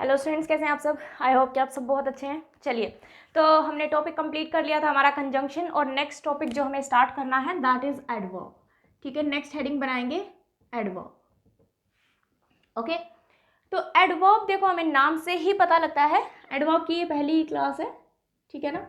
Hello students, कैसे हैं आप सब। आई होप कि आप सब बहुत अच्छे हैं। चलिए, तो हमने टॉपिक कंप्लीट कर लिया था हमारा कंजंक्शन, और नेक्स्ट टॉपिक जो हमें स्टार्ट करना है दैट इज एडवर्ब। ठीक है, नेक्स्ट हेडिंग बनाएंगे एडवर्ब। ओके, तो एडवर्ब देखो हमें नाम से ही पता लगता है, एडवर्ब की ये पहली क्लास है, ठीक है ना।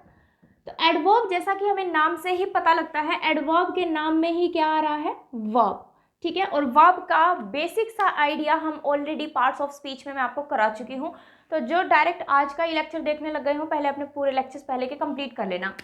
तो एडवर्ब जैसा कि हमें नाम से ही पता लगता है, एडवर्ब के नाम में ही क्या आ रहा है, वर्ब। ठीक है, और वर्ब का बेसिक सा आइडिया हम ऑलरेडी पार्ट्स ऑफ स्पीच में मैं आपको करा चुकी हूँ। तो जो डायरेक्ट आज का ही लेक्चर देखने लग गए हो, पहले अपने पूरे लेक्चर्स पहले के कंप्लीट कर लेना।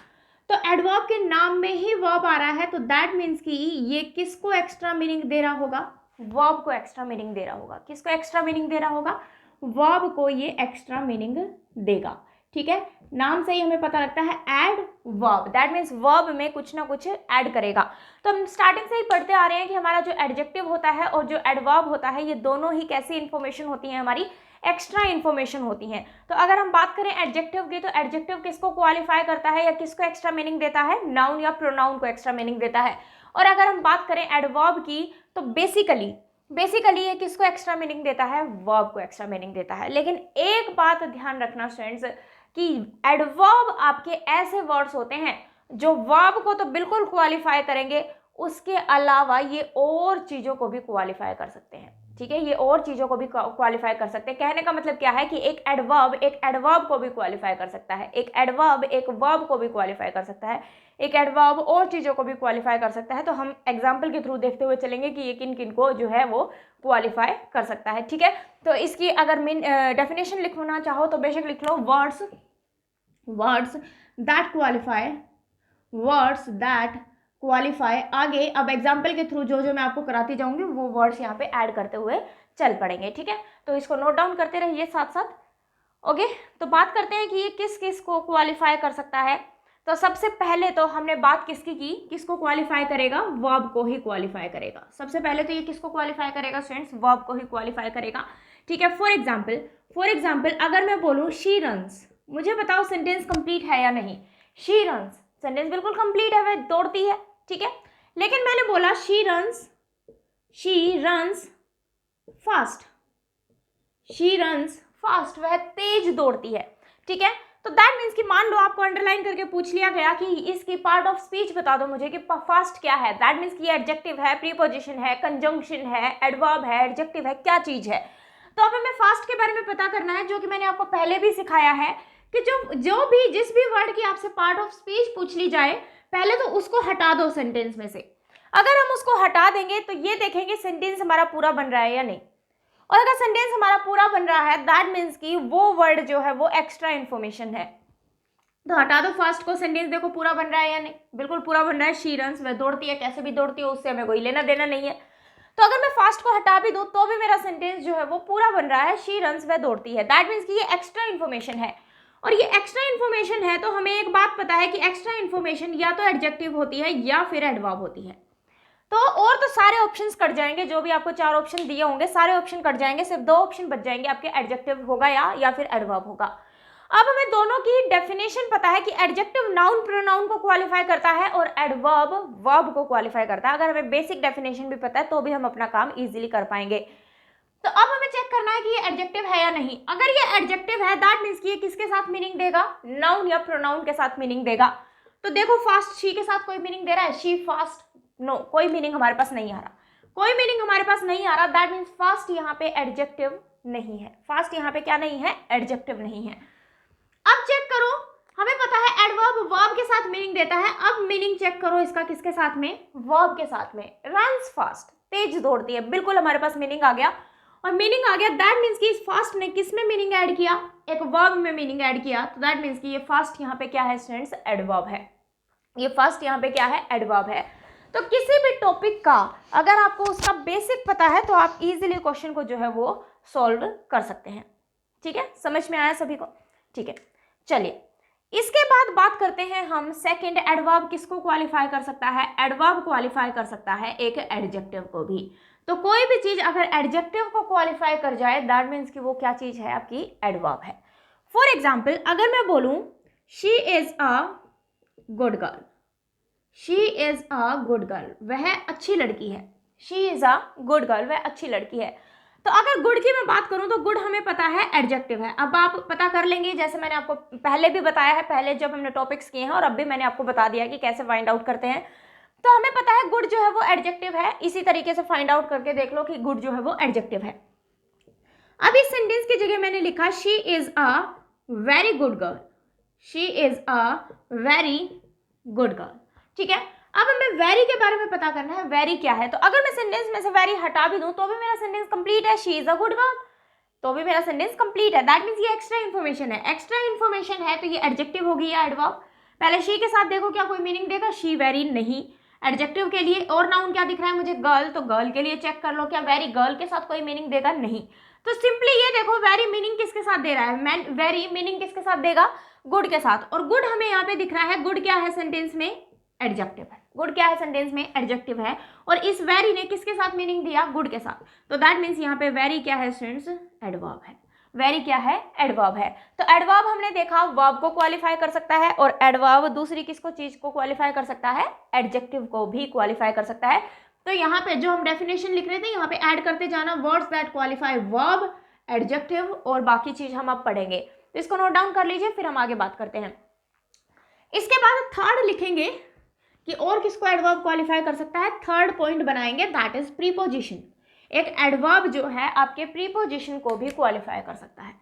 तो एडवर्ब के नाम में ही वर्ब आ रहा है, तो दैट मीन्स कि ये किसको एक्स्ट्रा मीनिंग दे रहा होगा, वर्ब को एक्स्ट्रा मीनिंग दे रहा होगा। किसको एक्स्ट्रा मीनिंग दे रहा होगा, वर्ब को ये एक्स्ट्रा मीनिंग देगा। ठीक है, नाम से ही हमें पता लगता है adverb, that means verb में कुछ ना कुछ ऐड करेगा। तो हम स्टार्टिंग से ही पढ़ते आ रहे हैं कि हमारा जो एडजेक्टिव होता है और जो एडवर्ब होता है, ये दोनों ही कैसी इंफॉर्मेशन होती है, हमारी एक्स्ट्रा इंफॉर्मेशन होती है। तो अगर हम बात करें एडजेक्टिव की, तो एडजेक्टिव किसको क्वालिफाई करता है या किसको एक्स्ट्रा मीनिंग देता है, नाउन या प्रोनाउन को एक्स्ट्रा मीनिंग देता है। और अगर हम बात करें एडवर्ब की, तो बेसिकली ये किसको एक्स्ट्रा मीनिंग देता है, वर्ब को एक्स्ट्रा मीनिंग देता है। लेकिन एक बात ध्यान रखना स्टूडेंट्स, कि एडवर्ब आपके ऐसे वर्ड्स होते हैं जो वर्ब को तो बिल्कुल क्वालिफाई करेंगे, उसके अलावा ये और चीजों को भी क्वालिफाई कर सकते हैं। ठीक है, ये और चीजों को भी क्वालिफाई कर सकते हैं। कहने का मतलब क्या है कि एक एडवर्ब को भी क्वालिफाई कर सकता है, एक एडवर्ब एक वर्ब को भी क्वालिफाई कर सकता है, एक एडवर्ब और चीजों को भी क्वालिफाई कर सकता है। तो हम एग्जाम्पल के थ्रू देखते हुए चलेंगे कि ये किन किन को जो है वो क्वालिफाई कर सकता है। ठीक है, तो इसकी अगर डेफिनेशन लिखना चाहो तो बेशक लिख लो, वर्ड्स दैट क्वालिफाई। आगे अब एग्जाम्पल के थ्रू जो जो मैं आपको कराती जाऊंगी वो वर्ड्स यहाँ पे ऐड करते हुए चल पड़ेंगे। ठीक है, तो इसको नोट डाउन करते रहिए साथ साथ। ओके, तो बात करते हैं कि ये किस किस को क्वालिफाई कर सकता है। तो सबसे पहले तो हमने बात किसकी की, किसको क्वालिफाई करेगा, वर्ब को ही क्वालिफाई करेगा। सबसे पहले तो ये किसको क्वालिफाई करेगा स्टूडेंट्स, वर्ब को ही क्वालिफाई करेगा। ठीक है, फॉर एग्जाम्पल अगर मैं बोलूँ शी रन्स, मुझे बताओ सेंटेंस कंप्लीट है या नहीं। शी रन्स सेंटेंस बिल्कुल कंप्लीट है, वह दौड़ती है। ठीक है, लेकिन मैंने बोला शी रन्स फास्ट, वह तेज दौड़ती है। ठीक है, तो दैट मीन्स कि मान लो आपको अंडरलाइन करके पूछ लिया गया कि इसकी पार्ट ऑफ स्पीच बता दो मुझे कि फास्ट क्या है। दैट मीन्स कि ये एडजेक्टिव है, प्रीपोजिशन है, कंजंक्शन है, एडवर्ब है, एडजेक्टिव है, क्या चीज है। तो अब हमें फास्ट के बारे में पता करना है, जो कि मैंने आपको पहले भी सिखाया है कि जिस भी वर्ड की आपसे पार्ट ऑफ स्पीच पूछ ली जाए, पहले तो उसको हटा दो सेंटेंस में से। अगर हम उसको हटा देंगे तो ये देखेंगे सेंटेंस हमारा पूरा बन रहा है या नहीं। और अगर सेंटेंस हमारा पूरा बन रहा है, दैट मीन्स कि वो वर्ड जो है वो एक्स्ट्रा इंफॉर्मेशन है। तो हटा दो फास्ट को, सेंटेंस देखो पूरा बन रहा है या नहीं, बिल्कुल पूरा बन रहा है। शी रन्स, वह दौड़ती है, कैसे भी दौड़ती है, उससे हमें कोई लेना देना नहीं है। तो अगर मैं फास्ट को हटा भी दूं तो भी मेरा सेंटेंस जो है वो पूरा बन रहा है, शी रन्स, वह दौड़ती है। दैट मीन्स कि ये एक्स्ट्रा इंफॉर्मेशन है। और ये एक्स्ट्रा इंफॉर्मेशन है तो हमें एक बात पता है कि एक्स्ट्रा इंफॉर्मेशन या तो एडजेक्टिव होती है या फिर एडवर्ब होती है। तो और तो सारे ऑप्शंस कट जाएंगे, जो भी आपको 4 ऑप्शन दिए होंगे सारे ऑप्शन कट जाएंगे, सिर्फ 2 ऑप्शन बच जाएंगे आपके, एडजेक्टिव होगा या फिर एडवर्ब होगा। अब हमें दोनों की डेफिनेशन पता है कि एडजेक्टिव नाउन प्रोनाउन को क्वालिफाई करता है और एडवर्ब वर्ब को क्वालिफाई करता है। अगर हमें बेसिक डेफिनेशन भी पता है तो भी हम अपना काम इजीली कर पाएंगे। तो अब हमें चेक करना है कि ये एडजेक्टिव है या नहीं। अगर ये एडजेक्टिव है, दैट मीन्स कि ये किसके साथ मीनिंग देगा, नाउन या प्रोनाउन के साथ मीनिंग देगा। तो देखो फास्ट, शी के साथ कोई मीनिंग दे रहा है, शी फास्ट, नो, कोई मीनिंग हमारे पास नहीं आ रहा, दैट मीन्स फास्ट यहाँ पे एडजेक्टिव नहीं है। फास्ट यहाँ पे क्या नहीं है, एडजेक्टिव नहीं है। अब चेक करो, हमें पता है एडवर्ब वर्ब के साथ मीनिंग देता है। अब मीनिंग चेक करो इसका किसके साथ में, वर्ब के साथ में। रन्स फास्ट, तेज दौड़ती है, बिल्कुल हमारे पास मीनिंग आ गया। और मीनिंग आ गया, दैट मीन्स कि इस फास्ट ने किस में मीनिंग ऐड किया, एक वर्ब में मीनिंग ऐड किया। तो दैट मीन्स कि ये फास्ट यहाँ पे क्या है स्टूडेंट्स, एडवर्ब है। ये फास्ट यहाँ पे क्या है, एडवर्ब है। तो किसी भी टॉपिक का अगर आपको उसका बेसिक पता है तो आप इजीली क्वेश्चन को जो है वो सॉल्व कर सकते हैं। ठीक है, समझ में आया सभी को। ठीक है, चलिए इसके बाद बात करते हैं हम सेकंड, एडवर्ब किसको क्वालिफाई कर सकता है, एडवर्ब क्वालिफाई कर सकता है एक एडजेक्टिव को भी। तो कोई भी चीज अगर एडजेक्टिव को क्वालिफाई कर जाए, दैट मीन्स कि वो क्या चीज है, आपकी एडवर्ब है। फॉर एग्जाम्पल अगर मैं बोलूं she is a good girl, वह अच्छी लड़की है। She is a good girl, वह अच्छी लड़की है। तो अगर गुड की मैं बात करूं तो गुड हमें पता है एडजेक्टिव है। अब आप पता कर लेंगे, जैसे मैंने आपको पहले भी बताया है, पहले जब हमने टॉपिक्स किए हैं, और अब भी मैंने आपको बता दिया कि कैसे फाइंड आउट करते हैं। तो हमें पता है गुड जो है वो एडजेक्टिव है, इसी तरीके से फाइंड आउट करके देख लो कि गुड जो है वो एडजेक्टिव है। अब इस सेंटेंस की जगह मैंने लिखा she is a very good girl, she is a very good girl. ठीक है, अब हमें वेरी के बारे में पता करना है, वेरी क्या है। तो अगर मैं सेंटेंस में से वेरी हटा भी दूं तो भी मेरा सेंटेंस कंप्लीट है, she is a good girl, तो भी मेरा सेंटेंस कंप्लीट है। दैट मीन्स ये एक्स्ट्रा इन्फॉर्मेशन है, एक्स्ट्रा इन्फॉर्मेशन है, तो ये एडजेक्टिव होगी या एडवर्ब। पहले शी के साथ देखो क्या कोई मीनिंग देगा, शी वेरी नहीं। एडजेक्टिव के लिए और नाउन क्या दिख रहा है मुझे, गर्ल, तो गर्ल के लिए चेक कर लो क्या वेरी गर्ल के साथ कोई मीनिंग देगा, नहीं। तो सिंपली ये देखो वेरी मीनिंग किसके साथ दे रहा है, वेरी मीनिंग किसके साथ देगा, गुड के साथ। और गुड हमें यहाँ पे दिख रहा है, गुड क्या है सेंटेंस में, एडजेक्टिव है। गुड क्या है सेंटेंस में, एडजेक्टिव है। और इस वेरी ने किसके साथ मीनिंग दिया, गुड के साथ। तो दैट मीन्स यहाँ पे वेरी क्या है स्टूडेंट्स, एडवर्ब है। वेरी क्या है, एडवर्ब है। तो एडवर्ब हमने देखा वर्ब को क्वालिफाई कर सकता है, और एडवर्ब दूसरी किसको, चीज को क्वालिफाई कर सकता है, एडजेक्टिव को भी क्वालिफाई कर सकता है। तो यहाँ पे जो हम डेफिनेशन लिख रहे थे, यहाँ पे ऐड करते जाना words that qualify verb, adjective, और बाकी चीज हम अब पढ़ेंगे। तो इसको नोट डाउन कर लीजिए, फिर हम आगे बात करते हैं। इसके बाद थर्ड लिखेंगे कि और किसको एडवर्ब क्वालिफाई कर सकता है, थर्ड पॉइंट बनाएंगे, दैट इज प्रीपोजिशन। एक एडवर्ब जो है आपके प्रीपोजिशन को भी क्वालिफाई कर सकता है।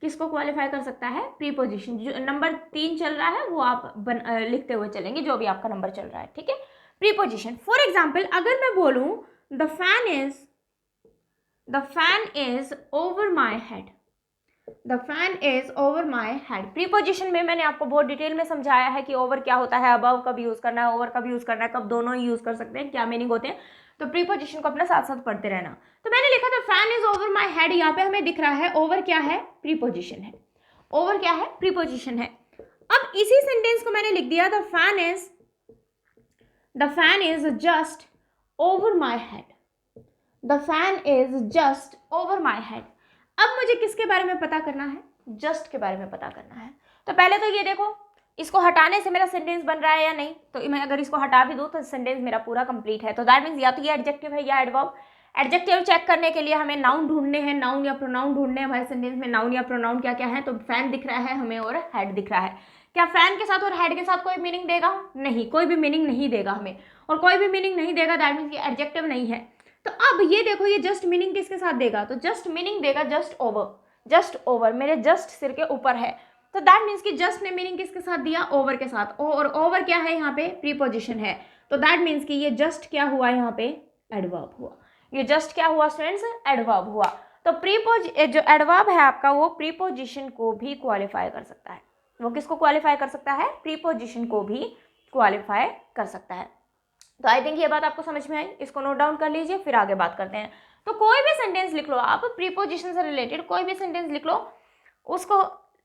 किसको क्वालिफाई कर सकता है, प्रीपोजिशन। जो नंबर 3 चल रहा है वो आप लिखते हुए चलेंगे, जो भी आपका नंबर चल रहा है, ठीक है। प्रीपोजिशन, फॉर एग्जाम्पल अगर मैं बोलूं the fan is over my head, the fan is over my head. Preposition में मैंने आपको बहुत डिटेल में समझाया है कि ओवर क्या होता है, अबव कब यूज करना है, ओवर कब यूज करना है, कब दोनों ही यूज कर सकते हैं, क्या मीनिंग होते हैं। तो प्रीपोजिशन को अपना साथ साथ पढ़ते रहना। तो मैंने लिखा था fan is over my head, यहाँ पे हमें दिख रहा है ओवर क्या है, प्रीपोजिशन है। ओवर क्या है, प्रीपोजिशन है। अब इसी सेंटेंस को मैंने लिख दिया the fan is just over my head, the fan is just over my head. अब मुझे किसके बारे में पता करना है, जस्ट के बारे में पता करना है। तो पहले तो ये देखो इसको हटाने से मेरा सेंटेंस बन रहा है या नहीं। तो मैं अगर इसको हटा भी दूं तो सेंटेंस मेरा पूरा कंप्लीट है। तो दैट मीन्स या तो ये एडजेक्टिव है या एडवर्ब। एडजेक्टिव चेक करने के लिए हमें नाउन ढूंढने हैं, नाउन या प्रोनाउन ढूंढने हैं। हमारे सेंटेंस में नाउन या प्रोनाउन क्या क्या है, तो फैन दिख रहा है हमें और हेड दिख रहा है। क्या फैन के साथ और हेड के साथ कोई मीनिंग देगा, नहीं, कोई भी मीनिंग नहीं देगा हमें, और कोई भी मीनिंग नहीं देगा, दैट मीन्स ये एडजेक्टिव नहीं है। तो अब ये देखो ये जस्ट मीनिंग किसके साथ देगा, तो जस्ट मीनिंग देगा जस्ट ओवर, जस्ट ओवर मेरे जस्ट सिर के ऊपर है। तो दैट मीन्स कि जस्ट ने मीनिंग किसके साथ दिया, ओवर के साथ। और ओवर क्या है यहाँ पे, प्रीपोजिशन है। तो दैट मीन्स कि ये जस्ट क्या हुआ यहाँ पे, एडवर्ब हुआ। ये जस्ट क्या हुआ स्टूडेंट्स, एडवर्ब हुआ। तो जो एडवर्ब है आपका वो प्रीपोजिशन को भी क्वालिफाई कर सकता है। वो किसको क्वालिफाई कर सकता है, प्रीपोजिशन को भी क्वालिफाई कर सकता है। तो आई थिंक ये बात आपको समझ में आई। इसको नोट डाउन कर लीजिए, फिर आगे बात करते हैं। तो कोई भी सेंटेंस लिख लो आप, प्रीपोजिशन से रिलेटेड कोई भी सेंटेंस लिख लो, उसको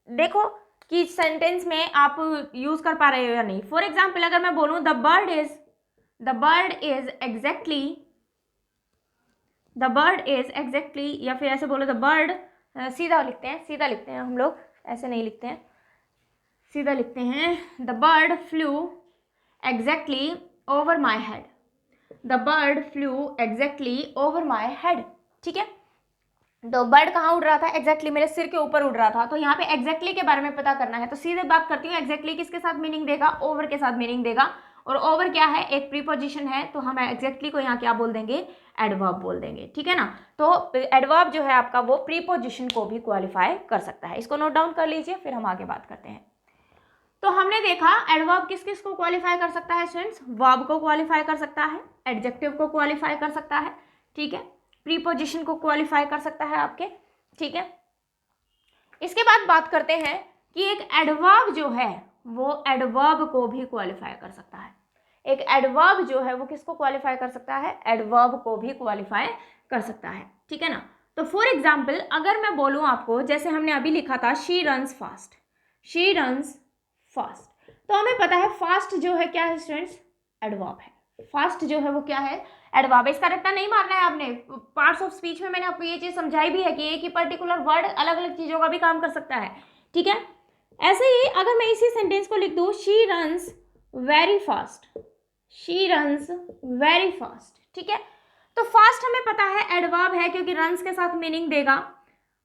देखो कि सेंटेंस में आप यूज कर पा रहे हो या नहीं। फॉर एग्जाम्पल अगर मैं बोलूं द बर्ड इज एग्जैक्टली, या फिर ऐसे बोलो द बर्ड, सीधा लिखते हैं हम लोग, ऐसे नहीं लिखते हैं, सीधा लिखते हैं। The bird flu exactly over my head, the bird flu exactly over my head. ठीक है, तो बर्ड कहाँ उड़ रहा था, एग्जैक्टली मेरे सिर के ऊपर उड़ रहा था। तो यहाँ पे एग्जैक्टली के बारे में पता करना है, तो सीधे बात करती हूँ, एग्जैक्टली किसके साथ मीनिंग देगा, ओवर के साथ मीनिंग देगा। और ओवर क्या है, एक प्रीपोजिशन है, तो हम एग्जैक्टली को यहाँ क्या बोल देंगे, एडवर्ब बोल देंगे। ठीक है ना। तो एडवर्ब जो है आपका वो प्रीपोजिशन को भी क्वालिफाई कर सकता है। इसको नोट डाउन कर लीजिए, फिर हम आगे बात करते हैं। तो हमने देखा एडवर्ब किस किस को क्वालिफाई कर सकता है स्टूडेंट्स, वर्ब को क्वालिफाई कर सकता है, एडजेक्टिव को क्वालिफाई कर सकता है, ठीक है, प्रीपोजिशन को क्वालिफाई कर सकता है आपके। ठीक है, इसके बाद बात करते हैं कि एक एडवर्ब जो है वो एडवर्ब को भी क्वालिफाई कर सकता है। एक एडवर्ब जो है वो किसको क्वालिफाई कर सकता है, एडवर्ब को भी क्वालिफाई कर सकता है। ठीक है ना। तो फॉर एग्जाम्पल अगर मैं बोलूँ आपको, जैसे हमने अभी लिखा था she runs fast, she runs fast, तो हमें पता है फास्ट जो है क्या है स्टूडेंट्स, एडवर्ब है। फास्ट जो है वो क्या है, एडवर्ब है। इसका रट्टा नहीं मारना है आपने। पार्ट्स ऑफ स्पीच में मैंने आपको ये चीज समझाई भी है कि एक ही पर्टिकुलर वर्ड अलग अलग चीजों का भी काम कर सकता है। ठीक है, ऐसे ही अगर मैं इसी सेंटेंस को लिख दूं she runs very fast, she runs very fast. ठीक है, तो फास्ट हमें पता है एडवर्ब है क्योंकि रन्स के साथ मीनिंग देगा।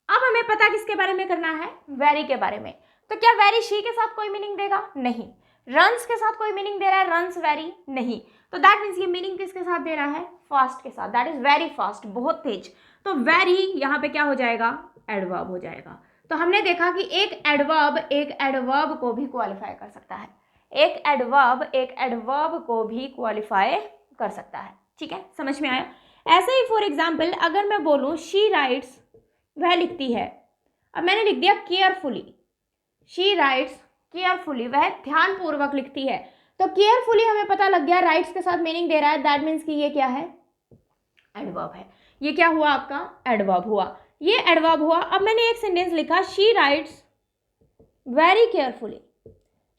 अब हमें पता किसके बारे में करना है, वेरी के बारे में। तो क्या वेरी शी के साथ कोई मीनिंग देगा, नहीं। रन्स के साथ कोई मीनिंग दे रहा है, रन्स वेरी, नहीं। तो दैट मीन्स ये मीनिंग किसके साथ दे रहा है, फास्ट के साथ, दैट इज वेरी फास्ट, बहुत तेज। तो वेरी यहाँ पे क्या हो जाएगा, एडवर्ब हो जाएगा। तो हमने देखा कि एक एडवर्ब को भी क्वालिफाई कर सकता है, एक एडवर्ब को भी क्वालिफाई कर सकता है। ठीक है, समझ में आया। ऐसे ही फॉर एग्जाम्पल अगर मैं बोलूं शी राइट्स, वह लिखती है। अब मैंने लिख दिया केयरफुली, शी राइट्स केयरफुली, वह ध्यानपूर्वक लिखती है। तो केयरफुली हमें पता लग गया राइट्स के साथ मीनिंग दे रहा है, दैट मीन्स कि ये क्या है, एडवर्ब है। ये क्या हुआ आपका, एडवर्ब हुआ, ये एडवर्ब हुआ। अब मैंने एक सेंटेंस लिखा, she writes very carefully,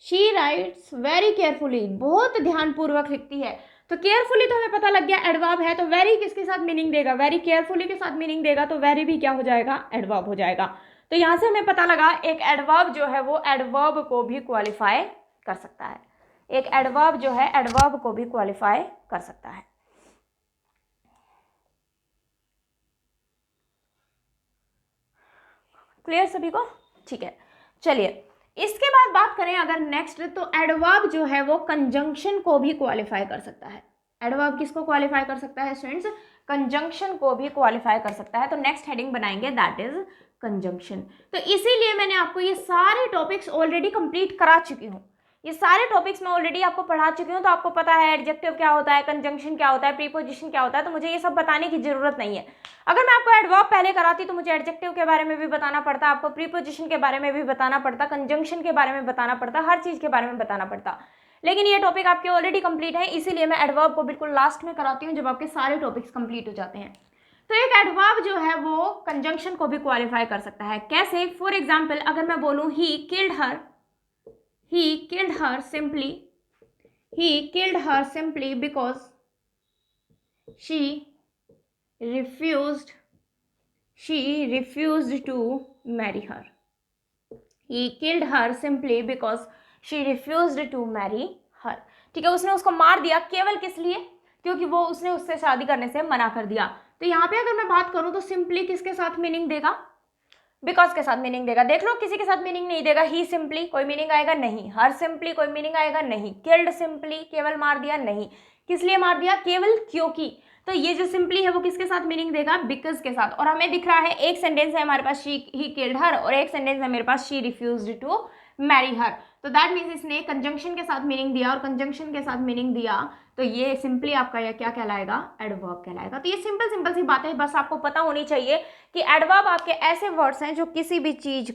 she writes very carefully, बहुत ध्यानपूर्वक लिखती है। तो केयरफुली तो हमें पता लग गया एडवर्ब है, तो वेरी किसके साथ मीनिंग देगा, वेरी केयरफुली के साथ मीनिंग देगा, तो वेरी भी क्या हो जाएगा, एडवर्ब हो जाएगा। तो यहां से हमें पता लगा एक एडवर्ब जो है वो एडवर्ब को भी क्वालिफाई कर सकता है, एक एडवर्ब जो है एडवर्ब को भी क्वालिफाई कर सकता है। क्लियर सभी को, ठीक है। चलिए इसके बाद बात करें अगर नेक्स्ट, तो एडवर्ब जो है वो कंजंक्शन को भी क्वालिफाई कर सकता है। एडवर्ब किसको क्वालिफाई कर सकता है स्टूडेंट्स, कंजंक्शन को भी क्वालिफाई कर सकता है। तो नेक्स्ट हेडिंग बनाएंगे दैट इज कंजंक्शन। तो इसीलिए मैंने आपको ये सारे टॉपिक्स ऑलरेडी कंप्लीट करा चुकी हूँ, ये सारे टॉपिक्स मैं ऑलरेडी आपको पढ़ा चुकी हूँ। तो आपको पता है एडजेक्टिव क्या होता है, कंजंक्शन क्या होता है, प्रीपोजिशन क्या होता है, तो मुझे ये सब बताने की जरूरत नहीं है। अगर मैं आपको एडवर्ब पहले कराती तो मुझे एडजेक्टिव के बारे में भी बताना पड़ता, आपको प्रीपोजिशन के बारे में भी बताना पड़ता, कंजंक्शन के बारे में बताना पड़ता, हर चीज के बारे में बताना पड़ता। लेकिन ये टॉपिक आपके ऑलरेडी कंप्लीट है, इसीलिए मैं एडवर्ब को बिल्कुल लास्ट में कराती हूँ जब आपके सारे टॉपिक्स कंप्लीट हो जाते हैं। तो एक एडवर्ब जो है वो कंजंक्शन को भी क्वालिफाई कर सकता है। कैसे, फॉर एग्जाम्पल अगर मैं बोलूं he killed her, he killed her simply because she refused to marry her. He killed her simply because she refused to marry her. ठीक है, उसने उसको मार दिया केवल किस लिए, क्योंकि वो उसने उससे शादी करने से मना कर दिया। तो यहाँ पे अगर मैं बात करूं तो सिंपली किसके साथ मीनिंग देगा, बिकॉज के साथ मीनिंग देगा। देख लो किसी के साथ मीनिंग नहीं देगा, ही सिंपली कोई मीनिंग आएगा नहीं, हर सिंपली कोई मीनिंग आएगा नहीं, किल्ड सिंपली केवल मार दिया नहीं, किस लिए मार दिया, केवल क्योंकि। तो ये जो सिंपली है वो किसके साथ मीनिंग देगा, बिकॉज के साथ। और हमें दिख रहा है एक सेंटेंस है हमारे पास, ही किल्ड हर, और एक सेंटेंस है मेरे पास, she refused to marry her. तो दैट मीन्स इसने कंजंक्शन के साथ मीनिंग दिया, और कंजंक्शन के साथ मीनिंग दिया, तो ये सिंपली आपका यह क्या कहलाएगा, एडवर्ब कहलाएगा। तो ये सिंपल सी बात है, बस आपको पता होनी चाहिए कि एडवर्ब आपके ऐसे वर्ड्स हैं जो किसी भी चीज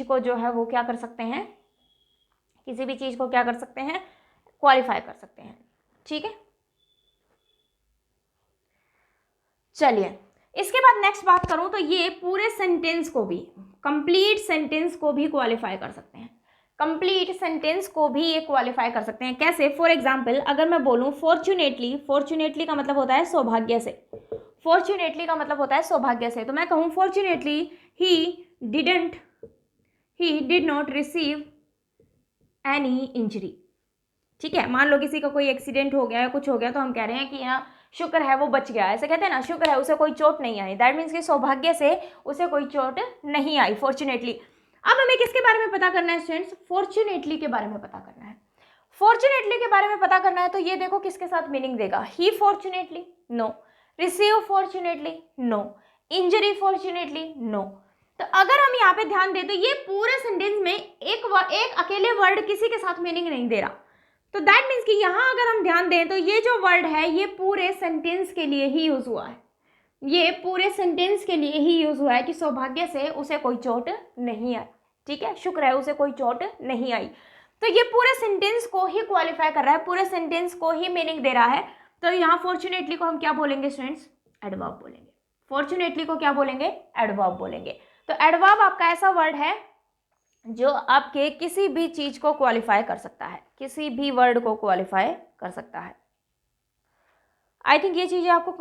को जो है वो क्या कर सकते हैं, किसी भी चीज को क्या कर सकते हैं, क्वालिफाई कर सकते हैं। ठीक है, चलिए इसके बाद नेक्स्ट बात करूं तो ये पूरे सेंटेंस को भी, कंप्लीट सेंटेंस को भी क्वालिफाई कर सकते हैं, कंप्लीट सेंटेंस को भी ये क्वालिफाई कर सकते हैं। कैसे, फॉर एग्जाम्पल अगर मैं बोलूं फॉर्चुनेटली का मतलब होता है सौभाग्य से, फॉर्चुनेटली का मतलब होता है सौभाग्य से। तो मैं कहूं fortunately he did not receive any injury. ठीक है, मान लो किसी का कोई एक्सीडेंट हो गया या कुछ हो गया, तो हम कह रहे हैं कि यहाँ शुक्र है वो बच गया, ऐसे कहते हैं ना, शुक्र है उसे कोई चोट नहीं आई, दैट मीन्स कि सौभाग्य से उसे कोई चोट नहीं आई, फॉर्चुनेटली। अब हमें किसके बारे में पता करना है स्टूडेंट्स, फॉर्चुनेटली के बारे में पता करना है। फॉर्चुनेटली के बारे में पता करना है तो ये देखो किसके साथ मीनिंग देगा, he fortunately no, receive fortunately no, injury fortunately no. तो अगर हम यहाँ पे ध्यान दें तो ये पूरे सेंटेंस में एक अकेले वर्ड किसी के साथ मीनिंग नहीं दे रहा। तो दैट मीन्स कि यहाँ अगर हम ध्यान दें तो ये जो वर्ड है ये पूरे सेंटेंस के लिए ही यूज हुआ है, ये पूरे सेंटेंस के लिए ही यूज हुआ है कि सौभाग्य से उसे कोई चोट नहीं आई। ठीक है, शुक्र है उसे कोई चोट नहीं आई। तो ये पूरे सेंटेंस को ही क्वालिफाई कर रहा है, पूरे सेंटेंस को ही मीनिंग दे रहा है। तो यहाँ फॉर्चुनेटली को हम क्या बोलेंगे स्टूडेंट्स, एडवर्ब बोलेंगे। फॉर्चुनेटली को क्या बोलेंगे, एडवर्ब बोलेंगे। तो एडवर्ब आपका ऐसा वर्ड है जो आपके किसी भी चीज को क्वालिफाई कर सकता है, किसी भी वर्ड को क्वालिफाई कर सकता है। आई थिंक ये चीजें आपको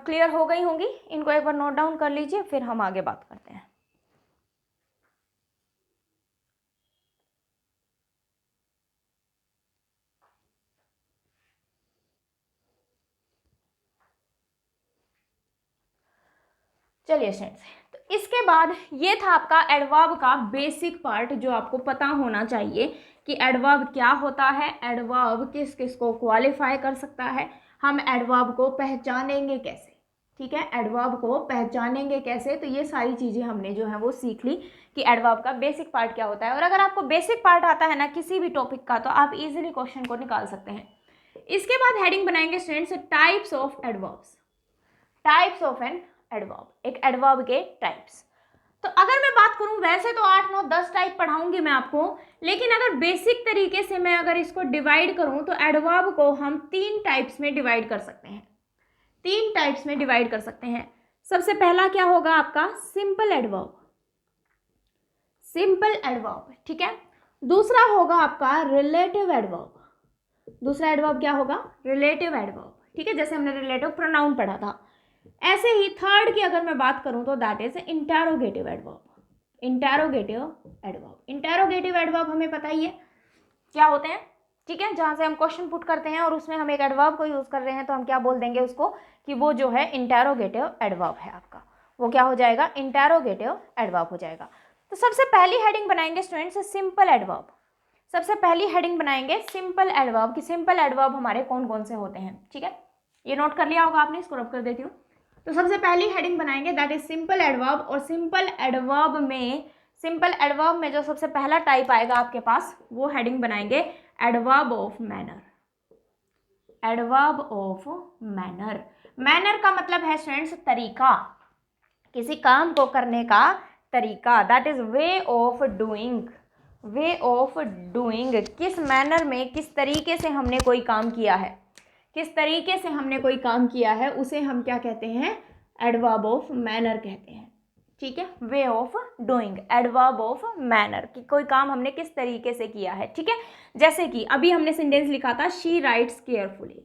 क्लियर हो गई होंगी, इनको एक बार नोट डाउन कर लीजिए, फिर हम आगे बात करते हैं। चलिए स्टूडेंट्स, तो इसके बाद ये था आपका एडवर्ब का बेसिक पार्ट जो आपको पता होना चाहिए कि एडवर्ब क्या होता है, एडवर्ब किस किस को क्वालिफाई कर सकता है, हम एडवर्ब को पहचानेंगे कैसे। ठीक है, एडवर्ब को पहचानेंगे कैसे, तो ये सारी चीज़ें हमने जो है वो सीख ली कि एडवर्ब का बेसिक पार्ट क्या होता है। और अगर आपको बेसिक पार्ट आता है ना किसी भी टॉपिक का, तो आप इजीली क्वेश्चन को निकाल सकते हैं। इसके बाद हेडिंग बनाएंगे students types of adverbs. Types of an adverb, एक एडवर्ब के टाइप्स। तो अगर मैं बात करूं, वैसे तो 8, 9, 10 टाइप पढ़ाऊंगी मैं आपको, लेकिन अगर बेसिक तरीके से मैं अगर इसको डिवाइड करूं तो एडवर्ब को हम 3 टाइप्स में डिवाइड कर सकते हैं। 3 टाइप्स में डिवाइड कर सकते हैं। सबसे पहला क्या होगा आपका सिंपल एडवर्ब, सिंपल एडवर्ब, ठीक है। दूसरा होगा आपका रिलेटिव एडवर्ब, दूसरा एडवर्ब क्या होगा, रिलेटिव एडवर्ब, ठीक है, जैसे हमने रिलेटिव प्रोनाउन पढ़ा था। ऐसे ही थर्ड की अगर मैं बात करूं तो that is interrogative adverb, interrogative adverb. Interrogative adverb हमें पता ही है क्या होते हैं, ठीक है, जहां से हम क्वेश्चन पुट करते हैं और उसमें हम एक एडवर्ब को यूज कर रहे हैं तो हम क्या बोल देंगे उसको कि वो जो है इंटेरोगेटिव एडवर्ब है आपका, वो क्या हो जाएगा, इंटेरोगेटिव एडवर्ब हो जाएगा। तो सबसे पहली हेडिंग बनाएंगे स्टूडेंट्स सिंपल एडवर्ब। सबसे पहली हेडिंग बनाएंगे सिंपल एडवर्ब कि सिंपल एडवर्ब हमारे कौन कौन से होते हैं, ठीक है, ये नोट कर लिया होगा आपने, इसको रब कर देती हूँ। तो सबसे पहली हेडिंग बनाएंगे दैट इज सिंपल एडवर्ब, और सिंपल एडवर्ब में जो सबसे पहला टाइप आएगा आपके पास वो हेडिंग बनाएंगे adverb of manner, adverb of manner. Manner का मतलब है स्टूडेंट्स तरीका, किसी काम को करने का तरीका, that is way of doing, way of doing, किस मैनर में, किस तरीके से हमने कोई काम किया है, किस तरीके से हमने कोई काम किया है, उसे हम क्या कहते हैं, एडवर्ब ऑफ मैनर कहते हैं, ठीक है, way of doing, adverb of manner, कि कोई काम हमने किस तरीके से किया है, ठीक है। जैसे कि अभी हमने सेंटेंस लिखा था she writes carefully,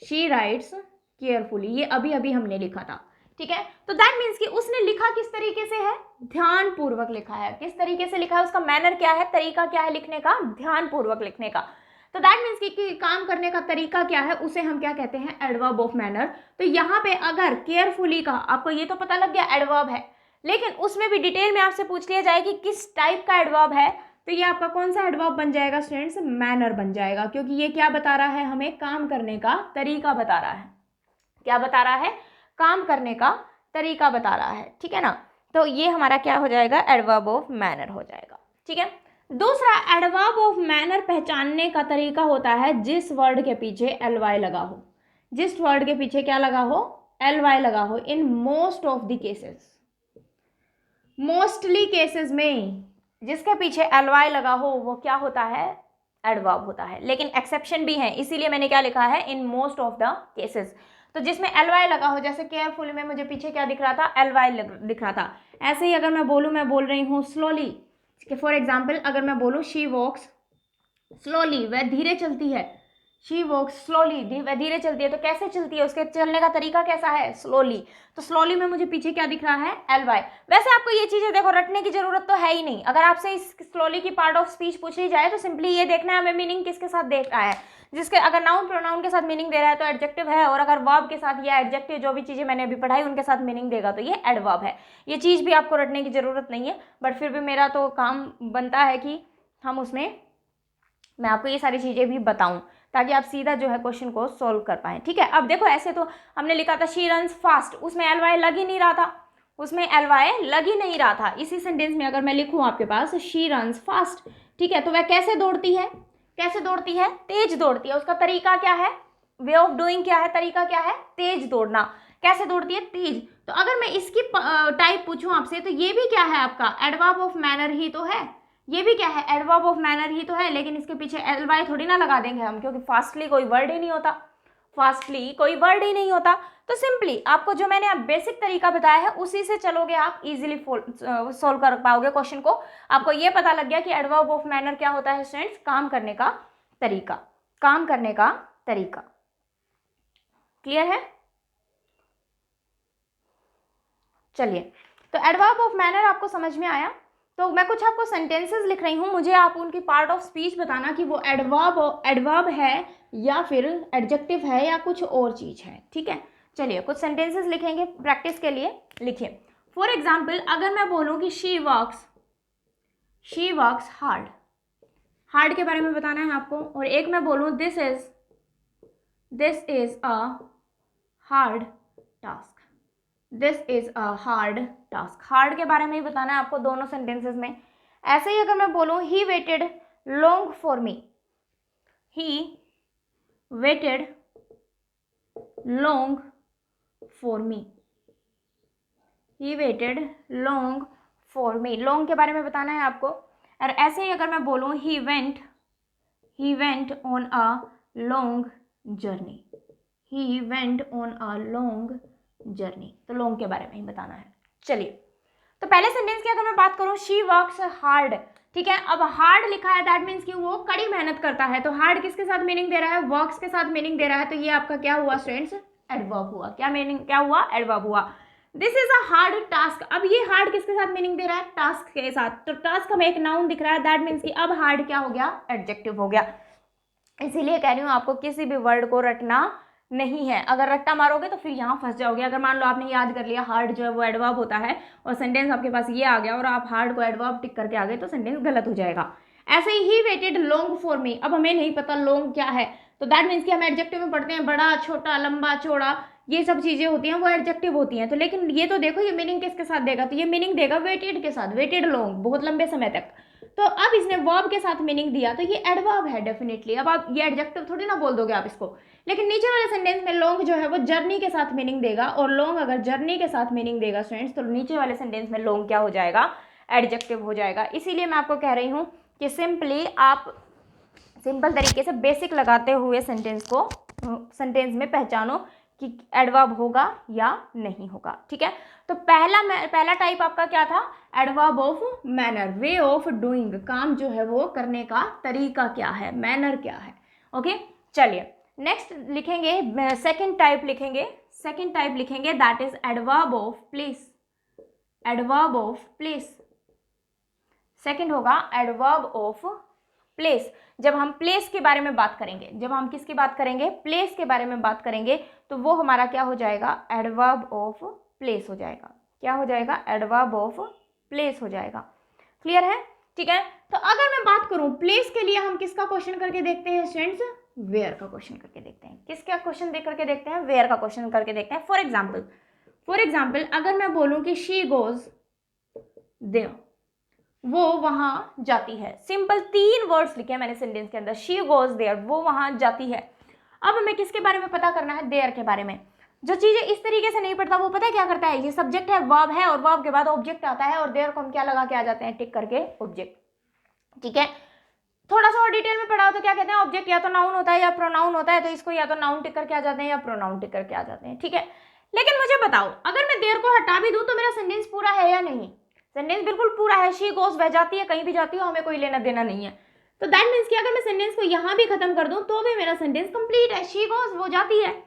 she writes carefully, ये अभी अभी हमने लिखा था, ठीक है। तो दैट मीन्स कि उसने लिखा किस तरीके से है, ध्यान पूर्वक लिखा है, किस तरीके से लिखा है, उसका मैनर क्या है, तरीका क्या है लिखने का, ध्यान पूर्वक लिखने का। तो दैट मीन्स कि काम करने का तरीका क्या है, उसे हम क्या कहते हैं, एडवर्ब ऑफ मैनर। तो यहाँ पे अगर केयरफुली का आपको ये तो पता लग गया एडवर्ब है, लेकिन उसमें भी डिटेल में आपसे पूछ लिया जाए कि किस टाइप का एडवर्ब है, तो ये आपका कौन सा एडवर्ब बन जाएगा स्टूडेंट्स, मैनर बन जाएगा, क्योंकि ये क्या बता रहा है, हमें काम करने का तरीका बता रहा है, क्या बता रहा है, काम करने का तरीका बता रहा है, ठीक है ना। तो ये हमारा क्या हो जाएगा, एडवर्ब ऑफ मैनर हो जाएगा, ठीक है। दूसरा एडवर्ब ऑफ मैनर पहचानने का तरीका होता है जिस वर्ड के पीछे एलवाई लगा हो, जिस वर्ड के पीछे क्या लगा हो, एलवाई लगा हो। In most of the cases, mostly cases में जिसके पीछे एलवाई लगा हो वो क्या होता है, एडवर्ब होता है। लेकिन एक्सेप्शन भी है, इसीलिए मैंने क्या लिखा है, in most of the cases. तो जिसमें एलवाई लगा हो, जैसे केयरफुल में मुझे पीछे क्या दिख रहा था, एलवाई दिख रहा था। ऐसे ही अगर मैं बोलूँ, मैं बोल रही हूँ स्लोली, फॉर एग्जाम्पल अगर मैं बोलूँ शी वॉक्स स्लोली, वह धीरे चलती है, शी वॉक्स स्लोली, वह धीरे चलती है, तो कैसे चलती है, उसके चलने का तरीका कैसा है, स्लोली। तो स्लोली में मुझे पीछे क्या दिख रहा है, एलवाई। वैसे आपको ये चीजें देखो रटने की जरूरत तो है ही नहीं, अगर आपसे इस स्लोली की पार्ट ऑफ स्पीच पूछ ली जाए तो सिंपली ये देखना है हमें मीनिंग किसके साथ देख रहा है, जिसके अगर नाउन प्रोनाउन के साथ मीनिंग दे रहा है तो एडजेक्टिव है, और अगर वर्ब के साथ या एडजेक्टिव जो भी चीजें मैंने अभी पढ़ाई उनके साथ मीनिंग देगा तो ये एडवर्ब है। ये चीज भी आपको रटने की जरूरत नहीं है, बट फिर भी मेरा तो काम बनता है कि हम उसमें मैं आपको ये सारी चीजें भी बताऊं ताकि आप सीधा जो है क्वेश्चन को सॉल्व कर पाएं, ठीक है। अब देखो ऐसे तो हमने लिखा था शी रन्स फास्ट, उसमें एलवाई लग ही नहीं रहा था, उसमें एलवाई लग ही नहीं रहा था। इसी सेंटेंस में अगर मैं लिखूं आपके पास शी रन्स फास्ट, ठीक है, तो वह कैसे दौड़ती है, कैसे दौड़ती है, तेज दौड़ती है। उसका तरीका क्या है, वे ऑफ डूइंग क्या है, तरीका क्या है, तेज दौड़ना। कैसे दौड़ती है, तेज। तो अगर मैं इसकी टाइप पूछूं आपसे तो ये भी क्या है आपका, एडवर्ब ऑफ मैनर ही तो है, ये भी क्या है, एडवर्ब ऑफ मैनर ही तो है, लेकिन इसके पीछे एलवाई थोड़ी ना लगा देंगे हम, क्योंकि फास्टली कोई वर्ड ही नहीं होता, फास्टली कोई वर्ड ही नहीं होता। तो सिंपली आपको जो मैंने अब बेसिक तरीका बताया है उसी से चलोगे आप इजीली सोल्व कर पाओगे क्वेश्चन को। आपको ये पता लग गया कि एडवर्ब ऑफ मैनर क्या होता है स्टूडेंट्स, काम करने का तरीका, काम करने का तरीका। क्लियर है, चलिए। तो एडवर्ब ऑफ मैनर आपको समझ में आया। तो मैं कुछ आपको सेंटेंसेस लिख रही हूँ, मुझे आप उनकी पार्ट ऑफ स्पीच बताना कि वो एडवर्ब है या फिर एडजेक्टिव है या कुछ और चीज़ है, ठीक है। चलिए कुछ सेंटेंसेस लिखेंगे प्रैक्टिस के लिए। लिखिए फॉर एग्जाम्पल, अगर मैं बोलूँ कि शी वर्क्स हार्ड, हार्ड के बारे में बताना है आपको। और एक मैं बोलूँ this is a hard task, this is a hard task, hard के बारे में ही बताना है आपको दोनों सेंटेंसेस में। ऐसे ही अगर मैं बोलूँ he waited long for me, he waited long for me, he waited long for me, long के बारे में बताना है आपको। और ऐसे ही अगर मैं बोलूँ he went on a long journey, he went on a long journey, तो लॉन्ग के बारे में ही बताना है। चलिए तो पहले सेंटेंस की अगर मैं बात करूँ, शी वर्क्स हार्ड, ठीक है। अब हार्ड लिखा है दैट मीन्स कि वो कड़ी मेहनत करता है, तो हार्ड किसके साथ मीनिंग दे रहा है, वर्क्स के साथ मीनिंग दे रहा है, तो ये आपका क्या हुआ स्टूडेंट्स, एडवर्ब हुआ। क्या मीनिंग, क्या हुआ, एडवर्ब हुआ। This is a hard task, अब ये हार्ड किसके साथ मीनिंग दे रहा है, टास्क के साथ, तो टास्क हमें एक नाउन दिख रहा है दैट मीन्स कि अब हार्ड क्या हो गया, एडजेक्टिव हो गया। इसीलिए कह रही हूँ आपको किसी भी वर्ड को रटना नहीं है, अगर रट्टा मारोगे तो फिर यहाँ फंस जाओगे। अगर मान लो आपने याद कर लिया हार्ड जो है वो एडवर्ब होता है और सेंटेंस आपके पास ये आ गया और आप हार्ड को एडवर्ब टिक करके आ गए, तो सेंटेंस गलत हो जाएगा। ऐसे he waited long for me, अब हमें नहीं पता लॉन्ग क्या है, तो दैट मीन्स कि हम एडजेक्टिव में पढ़ते हैं बड़ा, छोटा, लंबा, चौड़ा, ये सब चीजें होती हैं वो एडजेक्टिव होती हैं। तो लेकिन ये तो देखो ये मीनिंग किसके साथ देगा, तो ये मीनिंग देगा वेटेड के साथ, वेटेड लॉन्ग, बहुत लंबे समय तक। तो अब इसने वर्ब के साथ मीनिंग दिया, तो ये एडवर्ब है डेफिनेटली। अब आप ये एडजेक्टिव थोड़ी ना बोल दोगे आप इसको। लेकिन नीचे वाले सेंटेंस में लॉन्ग जो है वो जर्नी के साथ मीनिंग देगा, और लॉन्ग अगर जर्नी के साथ मीनिंग देगा स्टूडेंट्स, तो नीचे वाले सेंटेंस में लॉन्ग क्या हो जाएगा, एडजेक्टिव हो जाएगा। इसीलिए मैं आपको कह रही हूँ कि सिंपली आप सिंपल तरीके से बेसिक लगाते हुए सेंटेंस में पहचानो कि एडवर्ब होगा या नहीं होगा, ठीक है। तो पहला टाइप आपका क्या था, adverb of manner, way of doing, काम जो है वो करने का तरीका क्या है, मैनर क्या है। ओके चलिए नेक्स्ट लिखेंगे, सेकंड टाइप लिखेंगे that is adverb of place, adverb of place. Second होगा एडवर्ब ऑफ प्लेस। जब हम प्लेस के बारे में बात करेंगे, जब हम किसकी बात करेंगे, प्लेस के बारे में बात करेंगे, तो वो हमारा क्या हो जाएगा, एडवर्ब ऑफ प्लेस हो जाएगा। क्या हो जाएगा, एडवर्ब ऑफ प्लेस हो जाएगा। क्लियर है, ठीक है। तो अगर मैं बात करूं प्लेस के लिए, हम किसका क्वेश्चन करके देखते हैं स्टूडेंट्स, वेयर का क्वेश्चन करके देखते हैं। किसका क्वेश्चन देख करके देखते हैं, वेयर का क्वेश्चन करके देखते हैं। फॉर एग्जाम्पल अगर मैं बोलूं कि शी गोज देयर, वो वहां जाती है। सिंपल 3 वर्ड्स लिखे हैं मैंने सेंटेंस के अंदर, शी गोज देयर, वो वहां जाती है। अब हमें किसके बारे में पता करना है, देयर के बारे में। जो चीजें इस तरीके से नहीं पढ़ता वो पता है क्या करता है, ये सब्जेक्ट है, वर्ब है, और वर्ब के बाद ऑब्जेक्ट आता है, और देयर को हम क्या लगा के आ जाते हैं, टिक करके ऑब्जेक्ट, ठीक है। थोड़ा सा और डिटेल में पढ़ा तो क्या कहते हैं, ऑब्जेक्ट या तो नाउन होता है या प्रोनाउन होता है, तो इसको या तो नाउन टिक करके आ जाते हैं या प्रोनाउन टिक करके आ जाते हैं, ठीक है। लेकिन मुझे बताओ अगर मैं देयर को हटा भी दूं तो मेरा सेंटेंस पूरा है या नहीं, सेंटेंस बिल्कुल पूरा है। शी गोज, वह जाती है, कहीं भी जाती हो, हमें कोई लेना देना नहीं है। तो दैट मीन्स कि अगर मैं सेंटेंस को यहां भी खत्म कर दूं तो भी मेरा सेंटेंस कंप्लीट है, शी गोज, वो जाती है।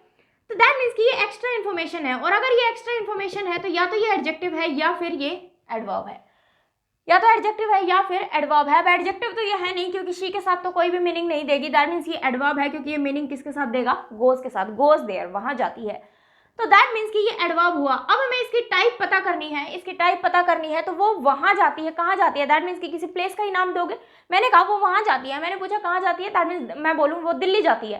तो दैट मीन्स कि ये एक्स्ट्रा इन्फॉर्मेशन है, और अगर ये एक्स्ट्रा इन्फॉर्मेशन है तो या तो ये एडजेक्टिव है या फिर ये एडवर्ब है, या तो एडजेक्टिव है या फिर एडवर्ब है। अब एडजेक्टिव तो ये है नहीं क्योंकि शी के साथ तो कोई भी मीनिंग नहीं देगी, दैट मीन्स ये एडवर्ब है क्योंकि ये मीनिंग किसके साथ देगा, गोज के साथ, गोज देयर, वहां जाती है। तो दैट मीन्स कि ये एडवर्ब हुआ। अब हमें इसकी टाइप पता करनी है, इसकी टाइप पता करनी है, तो वो वहां जाती है, कहाँ जाती है, दैट मीन्स कि किसी प्लेस का ही नाम दोगे। मैंने कहा वो वहां जाती है, मैंने पूछा कहाँ जाती है, दैट मीन्स मैं बोलूँ वो दिल्ली जाती है,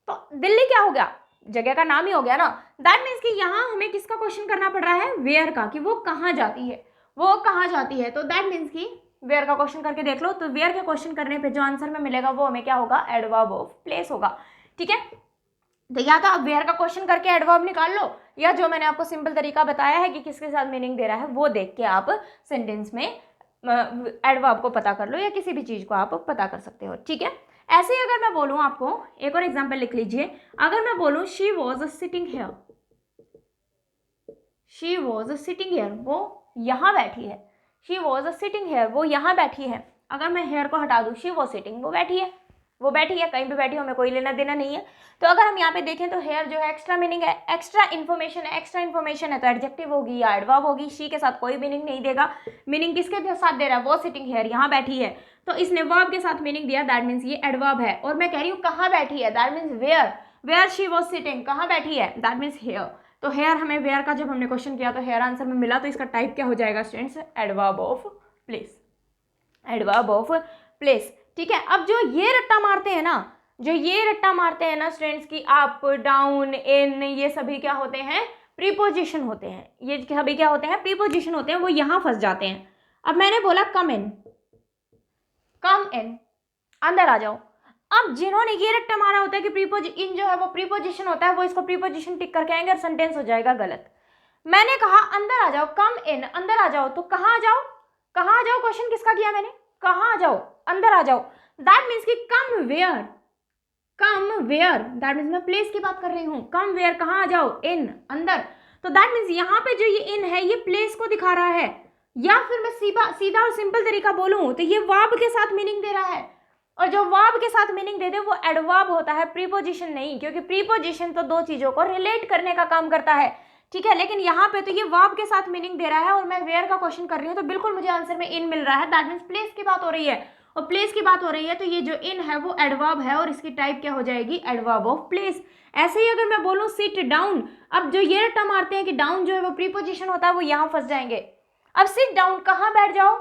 तो दिल्ली क्या हो गया, जगह का नाम ही हो गया ना। दैट मीन्स कि यहाँ हमें किसका क्वेश्चन करना पड़ रहा है, वेयर का, कि वो कहाँ जाती है, वो कहाँ जाती है। तो दैट मीन्स कि वेयर का क्वेश्चन करके देख लो, तो वेयर के क्वेश्चन करने पे जो आंसर में मिलेगा वो हमें क्या होगा, एडवर्ब ऑफ प्लेस होगा, ठीक है। तो या तो आप वेयर का क्वेश्चन करके एडवर्ब निकाल लो, या जो मैंने आपको सिंपल तरीका बताया है कि किसके साथ मीनिंग दे रहा है वो देख के आप सेंटेंस में एडवर्ब को पता कर लो, या किसी भी चीज को आप पता कर सकते हो, ठीक है। ऐसे ही अगर मैं बोलूं आपको एक और एग्जाम्पल लिख लीजिए, अगर मैं बोलूं she was sitting here, she was sitting here, वो यहाँ बैठी है, शी वॉज सिटिंग हेयर, वो यहाँ बैठी है। अगर मैं हेयर को हटा दूं, शी वॉज सिटिंग, वो बैठी है, वो बैठी है, कहीं भी बैठी हो, हमें कोई लेना देना नहीं है। तो अगर हम यहाँ पे देखें तो हेयर जो है एक्स्ट्रा मीनिंग है, एक्स्ट्रा इन्फॉर्मेशन है, एक्स्ट्रा इन्फॉर्मेशन है, तो एडजेक्टिव होगी या एडवर्ब होगी। शी के साथ कोई मीनिंग नहीं देगा, मीनिंग किसके साथ दे रहा है, वो सिटिंग हेयर, यहाँ बैठी है, तो इसने वर्ब के साथ मीनिंग दिया, दैट मीन्स ये एडवर्ब है। और मैं कह रही हूँ कहाँ बैठी है, that means where, where she was sitting, कहाँ बैठी है, दैट मीन्स हेयर, तो हेयर हमें वेयर का जब हमने क्वेश्चन किया तो हेयर आंसर में मिला, तो इसका टाइप क्या हो जाएगा students, adverb of place, adverb of place. ठीक है, अब जो ये रट्टा मारते हैं ना, जो ये रट्टा मारते हैं ना स्टूडेंट्स की अप डाउन इन, ये सभी क्या होते हैं, प्रीपोजिशन होते हैं, ये सभी क्या होते हैं, प्रीपोजिशन होते हैं, वो यहाँ फंस जाते हैं। अब मैंने बोला कम इन, कम इन, अंदर आ जाओ। अब जिन्होंने ये रट्टा मारा होता है कि इन जो है वो प्रीपोजिशन होता है, वो इसको प्रीपोजिशन टिक करके आएंगे और सेंटेंस हो जाएगा गलत। मैंने कहा अंदर आ जाओ, कम इन, अंदर आ जाओ, तो कहाँ आ जाओ, कहाँ आ जाओ, क्वेश्चन किसका किया मैंने, कहाँ आ जाओ, अंदर आ जाओ। दैट मीन्स कि come where, come where, that means मैं प्लेस की बात कर रही हूँ, कम वेयर कहाँ आ जाओ, इन, अंदर। तो दैट मीन्स यहाँ पे जो ये इन है ये प्लेस को दिखा रहा है, या फिर मैं सीधा और सिंपल तरीका बोलूँ तो ये वर्ब के साथ मीनिंग दे रहा है, और जो वर्ब के साथ मीनिंग दे दे वो एडवर्ब होता है, प्रीपोजिशन नहीं, क्योंकि प्रीपोजिशन तो दो चीजों को रिलेट करने का काम करता है। ठीक है, लेकिन यहाँ पे तो ये वर्ब के साथ मीनिंग दे रहा है और मैं वेयर का क्वेश्चन कर रही हूँ, तो बिल्कुल मुझे आंसर में इन मिल रहा है, दैट मीन्स प्लेस की बात हो रही है, और प्लेस की बात हो रही है तो ये जो इन है वो एडवर्ब है और इसकी टाइप क्या हो जाएगी, एडवर्ब ऑफ प्लेस। ऐसे ही अगर मैं बोलूँ सिट डाउन, अब जो ये रट्टा मारते हैं कि डाउन जो है वो प्रीपोजिशन होता है, वो यहाँ फंस जाएंगे। अब सिट डाउन, कहाँ बैठ जाओ,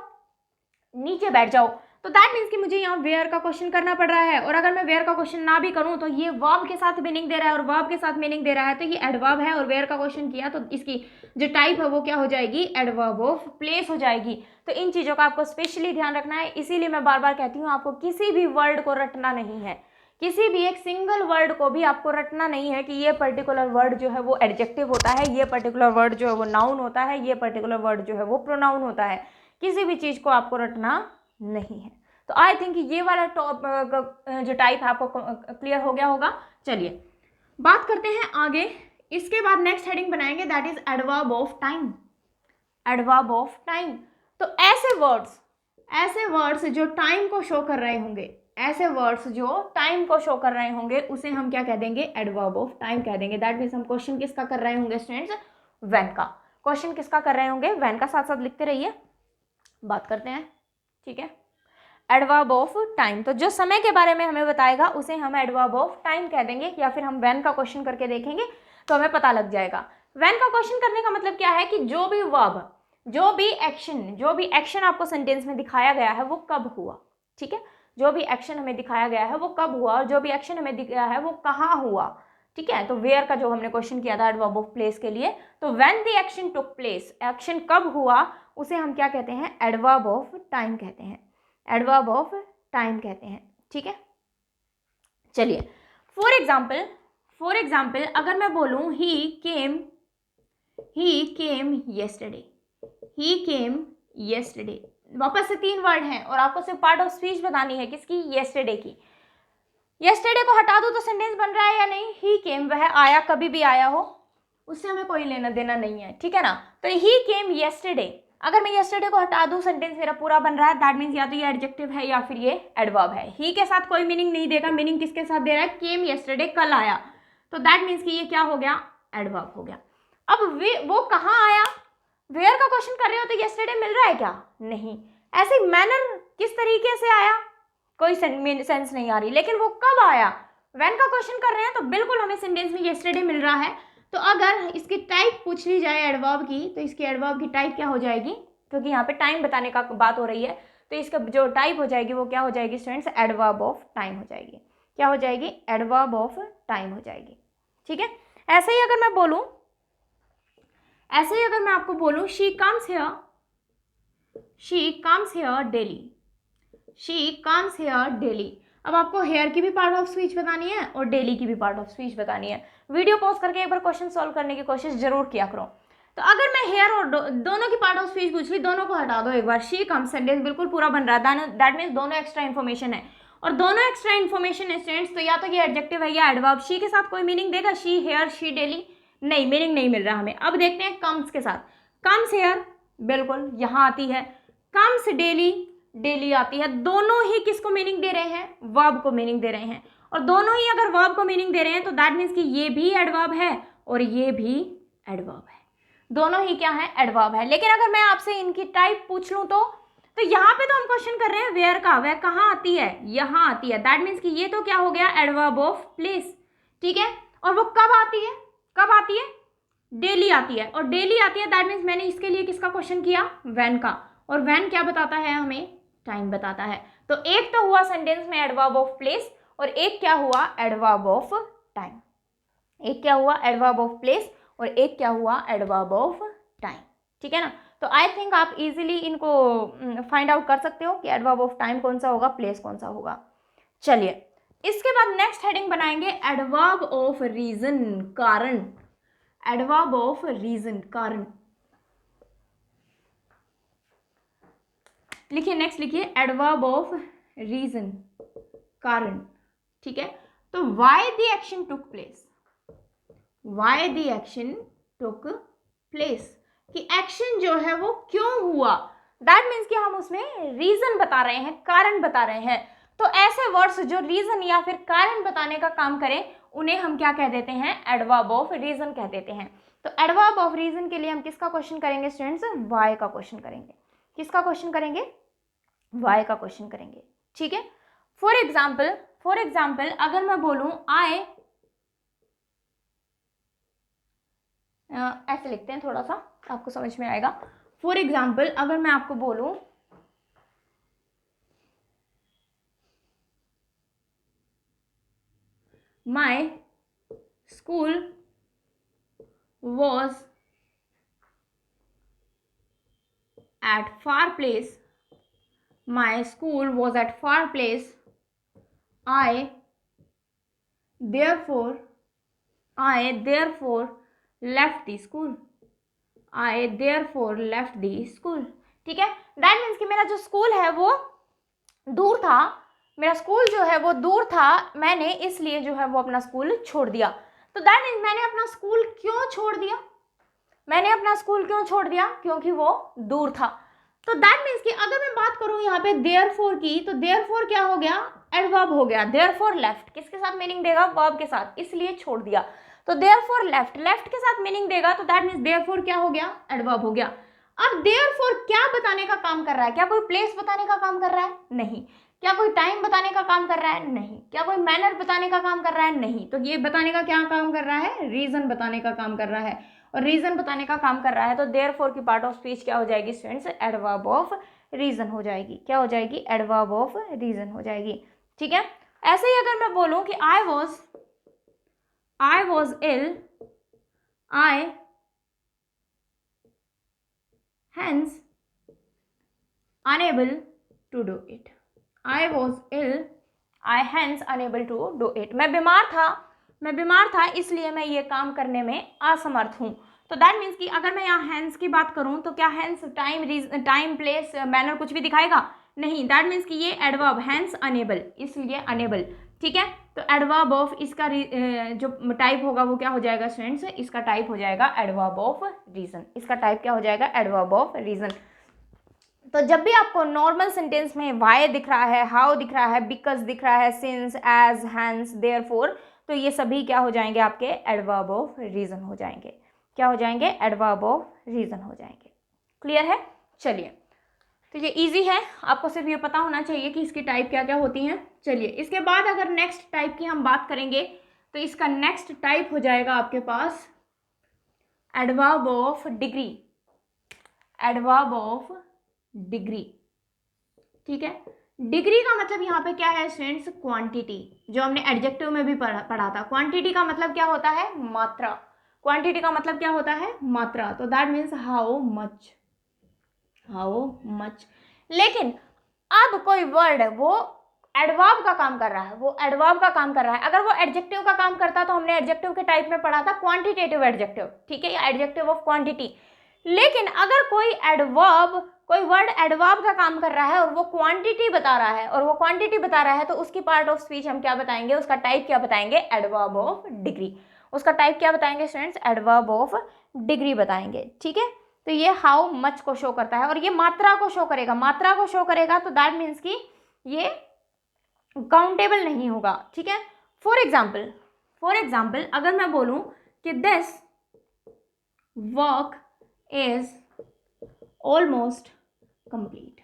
नीचे बैठ जाओ, तो दैट मीन्स कि मुझे यहाँ वेयर का क्वेश्चन करना पड़ रहा है, और अगर मैं वेयर का क्वेश्चन ना भी करूँ तो ये वर्ब के साथ मीनिंग दे रहा है और वर्ब के साथ मीनिंग दे रहा है, तो ये एडवर्ब है, और वेयर का क्वेश्चन किया तो इसकी जो टाइप है वो क्या हो जाएगी, एडवर्ब ऑफ प्लेस हो जाएगी। तो इन चीज़ों का आपको स्पेशली ध्यान रखना है, इसीलिए मैं बार बार कहती हूँ आपको किसी भी वर्ड को रटना नहीं है, किसी भी एक सिंगल वर्ड को भी आपको रटना नहीं है कि ये पर्टिकुलर वर्ड जो है वो एडजेक्टिव होता है, ये पर्टिकुलर वर्ड जो है वो नाउन होता है, ये पर्टिकुलर वर्ड जो है वो प्रोनाउन होता है, किसी भी चीज़ को आपको रटना नहीं है। तो आई थिंक ये वाला जो टाइप है आपको क्लियर हो गया होगा। चलिए बात करते हैं आगे, इसके बाद नेक्स्ट हेडिंग बनाएंगे that is adverb of time, adverb of time. तो ऐसे वर्ड्स जो टाइम को शो कर रहे होंगे, ऐसे वर्ड्स जो टाइम को शो कर रहे होंगे उसे हम क्या कह देंगे, एडवर्ब ऑफ टाइम कह देंगे। दैट मीन्स हम क्वेश्चन किसका कर रहे होंगे स्टूडेंट्स, व्हेन का, क्वेश्चन किसका कर रहे होंगे, व्हेन का, साथ साथ लिखते रहिए, बात करते हैं। ठीक है, एडवर्ब ऑफ टाइम, तो जो समय के बारे में हमें बताएगा उसे हम एडवर्ब ऑफ टाइम कह देंगे, या फिर हम व्हेन का क्वेश्चन करके देखेंगे तो हमें पता लग जाएगा। व्हेन का क्वेश्चन करने का मतलब क्या है कि जो भी वर्ब, जो भी एक्शन आपको सेंटेंस में दिखाया गया है वो कब हुआ। ठीक है, जो भी एक्शन हमें दिखाया गया है वो कब हुआ, और जो भी एक्शन हमें दिखाया है वो कहाँ हुआ। ठीक है, तो वेयर का जो हमने क्वेश्चन किया था एडवर्ब ऑफ प्लेस के लिए, तो when the action took place, action कब हुआ उसे हम क्या कहते हैं, एडवर्ब ऑफ टाइम कहते हैं, एडवर्ब ऑफ टाइम कहते हैं। ठीक है, चलिए फॉर एग्जाम्पल अगर मैं बोलूं ही केम येस्टरडे, वापस से 3 वर्ड हैं और आपको सिर्फ पार्ट ऑफ स्पीच बतानी है किसकी, येस्टरडे की। येस्टरडे को हटा दूं तो सेंटेंस बन रहा है या नहीं, ही केम, वह आया, कभी भी आया हो, उससे हमें कोई लेना देना नहीं है। ठीक है ना, तो ही केम येस्टरडे, अगर मैं येस्टरडे को हटा दूं सेंटेंस मेरा पूरा बन रहा है, दैट मीन्स या तो ये एडजेक्टिव है या फिर ये एडवर्ब है। ही के साथ कोई मीनिंग नहीं देगा, मीनिंग किसके साथ दे रहा है, केम येस्टरडे, कल आया, तो दैट मीन्स कि ये क्या हो गया, एडवर्ब हो गया। अब वो कहाँ आया, वेयर का क्वेश्चन कर रहे हो तो येस्टरडे मिल रहा है क्या, नहीं, ऐसे मैनर किस तरीके से आया, कोई सेंस नहीं आ रही, लेकिन वो कब आया, व्हेन का क्वेश्चन कर रहे हैं तो बिल्कुल हमें सेंटेंस में येस्टरडे मिल रहा है। तो अगर इसकी टाइप पूछ ली जाए एडवर्ब की, तो इसकी एडवर्ब की टाइप क्या हो जाएगी, क्योंकि यहाँ पे टाइम बताने का बात हो रही है, तो इसका जो टाइप हो जाएगी वो क्या हो जाएगी स्टूडेंट्स, एडवर्ब ऑफ टाइम हो जाएगी। क्या हो जाएगी, एडवर्ब ऑफ टाइम हो जाएगी। ठीक है, ऐसे ही अगर मैं आपको बोलूँ शी कम्स हेयर डेली, अब आपको हेयर की भी पार्ट ऑफ स्पीच बतानी है और डेली की भी पार्ट ऑफ स्पीच बतानी है। वीडियो पॉज करके एक बार क्वेश्चन सॉल्व करने की कोशिश जरूर किया करो। तो अगर मैं हेयर और दोनों की पार्ट ऑफ स्पीच पूछ ली, दोनों को हटा दो एक बार, शी कम्स, सेंटेंस बिल्कुल पूरा बन रहा है, दैट मीन्स दोनों एक्स्ट्रा इन्फॉर्मेशन है, और दोनों एक्स्ट्रा इन्फॉर्मेशन है स्टूडेंट्स, तो या तो ये एडजेक्टिव है या एडवर्ब। शी के साथ कोई मीनिंग देगा, शी हेयर शी डेली, नहीं, मीनिंग नहीं मिल रहा हमें। अब देखते हैं कम्स के साथ, कम्स हेयर बिल्कुल यहाँ आती है, कम्स डेली आती है, दोनों ही किसको मीनिंग दे रहे हैं, वर्ब को मीनिंग दे रहे हैं, और दोनों ही अगर वर्ब को मीनिंग दे रहे हैं तो दैट मीन्स कि ये भी एडवर्ब है और ये भी एडवर्ब है, दोनों ही क्या है, एडवर्ब है। लेकिन अगर मैं आपसे इनकी टाइप पूछ लूं तो यहाँ पे तो हम क्वेश्चन कर रहे हैं वेयर का, वह कहाँ आती है, यहाँ आती है, दैट मीन्स कि ये तो क्या हो गया, एडवर्ब ऑफ प्लेस। ठीक है, और वो कब आती है, डेली आती है, और डेली आती है दैट मीन्स मैंने इसके लिए किसका क्वेश्चन किया, व्हेन का, और व्हेन क्या बताता है हमें, टाइम बताता है। तो एक तो हुआ सेंटेंस में एडवर्ब ऑफ प्लेस, और एक क्या हुआ, एडवर्ब ऑफ टाइम। एक क्या हुआ, एडवर्ब ऑफ प्लेस, और एक क्या हुआ, एडवर्ब ऑफ टाइम। ठीक है ना। तो आई थिंक आप इजीली इनको फाइंड आउट कर सकते हो कि एडवर्ब ऑफ टाइम कौन सा होगा, प्लेस कौन सा होगा। चलिए इसके बाद नेक्स्ट हेडिंग बनाएंगे एडवर्ब ऑफ रीजन, कारण। एडवर्ब ऑफ रीजन, कारण। लिखिए, नेक्स्ट लिखिए, एडवर्ब ऑफ रीजन, कारण। ठीक है। तो why the action took place, why the action took place, कि एक्शन जो है वो क्यों हुआ, दैट मीन्स कि हम उसमें रीजन बता रहे हैं, कारण बता रहे हैं। तो ऐसे वर्ड्स जो रीजन या फिर कारण बताने का काम करें उन्हें हम क्या कह देते हैं, एडवर्ब ऑफ रीजन कह देते हैं। तो एडवर्ब ऑफ रीजन के लिए हम किसका क्वेश्चन करेंगे स्टूडेंट्स, वाई का क्वेश्चन करेंगे। किसका क्वेश्चन करेंगे, वाई का क्वेश्चन करेंगे। ठीक है। फॉर एग्जाम्पल अगर मैं बोलूं आई, ऐसे लिखते हैं थोड़ा सा आपको समझ में आएगा। फॉर एग्जाम्पल अगर मैं आपको बोलूं my school was at far place, my school was at far place, I therefore left the school, I therefore left the school। ठीक है। दैट मीन्स कि मेरा जो स्कूल है वो दूर था, मेरा स्कूल जो है वो दूर था, मैंने इसलिए जो है वो अपना स्कूल छोड़ दिया। तो दैट मीन्स मैंने अपना स्कूल क्यों छोड़ दिया, मैंने अपना स्कूल क्यों छोड़ दिया, क्योंकि वो दूर था। तो दैट मीन्स कि अगर मैं बात करूं यहाँ पे therefore की, तो therefore क्या हो गया, एडवर्ब हो गया। therefore left किसके साथ मीनिंग देगा, वर्ब के साथ, इसलिए छोड़ दिया। तो therefore left के साथ मीनिंग देगा, तो दैट मीन्स therefore क्या हो गया, एडवर्ब हो गया। अब therefore क्या बताने का काम कर रहा है, क्या कोई प्लेस बताने का काम कर रहा है, नहीं। क्या कोई टाइम बताने का काम कर रहा है, नहीं। क्या कोई मैनर बताने का काम कर रहा है, नहीं। तो ये बताने का क्या काम कर रहा है, रीजन बताने का काम कर रहा है, और रीजन बताने का काम कर रहा है। तो देयरफॉर की पार्ट ऑफ स्पीच क्या हो जाएगी स्टूडेंट्स, एडवर्ब ऑफ रीजन हो जाएगी। क्या हो जाएगी, एडवर्ब ऑफ रीजन हो जाएगी। ठीक है। ऐसे ही अगर मैं बोलूं कि I was ill, I hence unable to do it, I was ill, I hence unable to do it. मैं बीमार था इसलिए मैं ये काम करने में असमर्थ हूँ। तो दैट मीन्स कि अगर मैं यहाँ हैंस की बात करूँ तो क्या हैंस टाइम प्लेस मैनर कुछ भी दिखाएगा, नहीं। दैट मीन्स कि ये एडवर्ब, हैंस अनेबल, इसलिए अनेबल। ठीक है। तो एडवर्ब ऑफ इसका जो टाइप होगा वो क्या हो जाएगा स्टूडेंट्स, इसका टाइप हो जाएगा एडवर्ब ऑफ रीजन। इसका टाइप क्या हो जाएगा, एडवर्ब ऑफ रीजन। तो जब भी आपको नॉर्मल सेंटेंस में वाई दिख रहा है, हाउ दिख रहा है, बिकॉज दिख रहा है, सिंस, एज, हैंस, देयरफॉर, तो ये सभी क्या हो जाएंगे, आपके एडवर्ब ऑफ रीजन हो जाएंगे। क्या हो जाएंगे, एडवर्ब ऑफ रीजन हो जाएंगे। क्लियर है। चलिए, तो ये इजी है, आपको सिर्फ ये पता होना चाहिए कि इसकी टाइप क्या क्या होती हैं। चलिए, इसके बाद अगर नेक्स्ट टाइप की हम बात करेंगे तो इसका नेक्स्ट टाइप हो जाएगा आपके पास adverb of degree, adverb of degree. ठीक है। डिग्री का मतलब यहाँ पे क्या है स्टूडेंट्स, क्वांटिटी, जो हमने एडजेक्टिव में भी पढ़ा था। क्वांटिटी का मतलब क्या होता है, मात्रा। क्वांटिटी का मतलब क्या होता है, मात्रा। तो that means how much, how much. लेकिन अब कोई वर्ड वो एडवर्ब का काम कर रहा है, वो एडवर्ब का काम कर रहा है। अगर वो एडजेक्टिव का काम करता तो हमने एडजेक्टिव के टाइप में पढ़ा था क्वांटिटेटिव एडजेक्टिव, ठीक है, या एडजेक्टिव ऑफ क्वांटिटी। लेकिन अगर कोई वर्ड एडवर्ब का काम कर रहा है और वो क्वांटिटी बता रहा है, और वो क्वांटिटी बता रहा है, तो उसकी पार्ट ऑफ स्पीच हम क्या बताएंगे, उसका टाइप क्या बताएंगे, एडवर्ब ऑफ डिग्री। उसका टाइप क्या बताएंगे स्टूडेंट्स, एडवर्ब ऑफ डिग्री बताएंगे। ठीक है। तो ये हाउ मच को शो करता है और ये मात्रा को शो करेगा, मात्रा को शो करेगा। तो दैट मीन्स कि ये काउंटेबल नहीं होगा। ठीक है। फॉर एग्जाम्पल अगर मैं बोलूं कि this work is almost complete,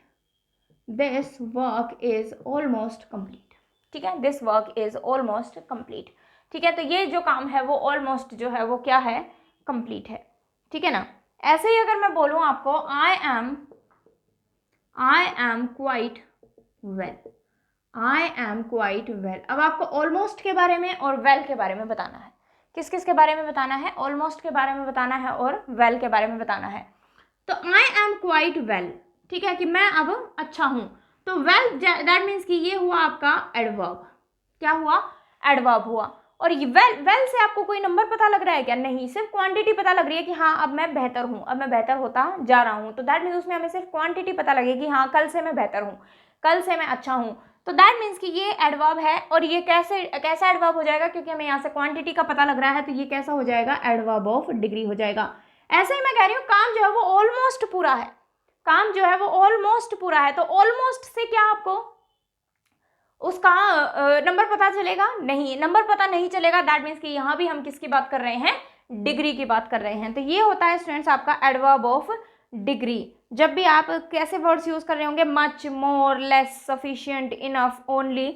this work is almost complete. ठीक है। This work is almost complete. ठीक है। तो ये जो काम है वो ऑलमोस्ट जो है वो क्या है, कंप्लीट है। ठीक है ना। ऐसे ही अगर मैं बोलूँ आपको I am quite well, I am quite well. अब आपको ऑलमोस्ट के बारे में और वेल के बारे में बताना है। किस किस के बारे में बताना है? ऑलमोस्ट के बारे में बताना है और वेल के बारे में बताना है। तो आई एम क्वाइट वेल, ठीक है, कि मैं अब अच्छा हूं। तो वेल दैट मीन्स कि ये हुआ आपका एडवर्ब। क्या हुआ? एडवर्ब हुआ। और ये वेल से आपको कोई नंबर पता लग रहा है क्या? नहीं, सिर्फ क्वांटिटी पता लग रही है कि हाँ अब मैं बेहतर हूँ, अब मैं बेहतर होता जा रहा हूँ। तो दैट मीन्स उसमें हमें सिर्फ क्वांटिटी पता लगेगी, हाँ कल से मैं बेहतर हूँ, कल से मैं अच्छा हूँ। तो दैट मीन्स कि ये एडवर्ब है। और ये कैसा एडवर्ब हो जाएगा? क्योंकि हमें यहाँ से क्वांटिटी का पता लग रहा है, तो ये कैसा हो जाएगा? एडवर्ब ऑफ डिग्री हो जाएगा। ऐसे ही मैं कह रही हूँ काम जो है वो ऑलमोस्ट पूरा है, काम जो है वो ऑलमोस्ट पूरा है। तो ऑलमोस्ट से क्या आपको उसका नंबर पता चलेगा? नहीं, नंबर पता नहीं चलेगा। दैट मीन्स कि यहाँ भी हम किसकी बात कर रहे हैं? डिग्री की बात कर रहे हैं। तो ये होता है स्टूडेंट्स आपका एडवर्ब ऑफ डिग्री। जब भी आप कैसे वर्ड्स यूज कर रहे होंगे, much, more, less, sufficient, enough, only,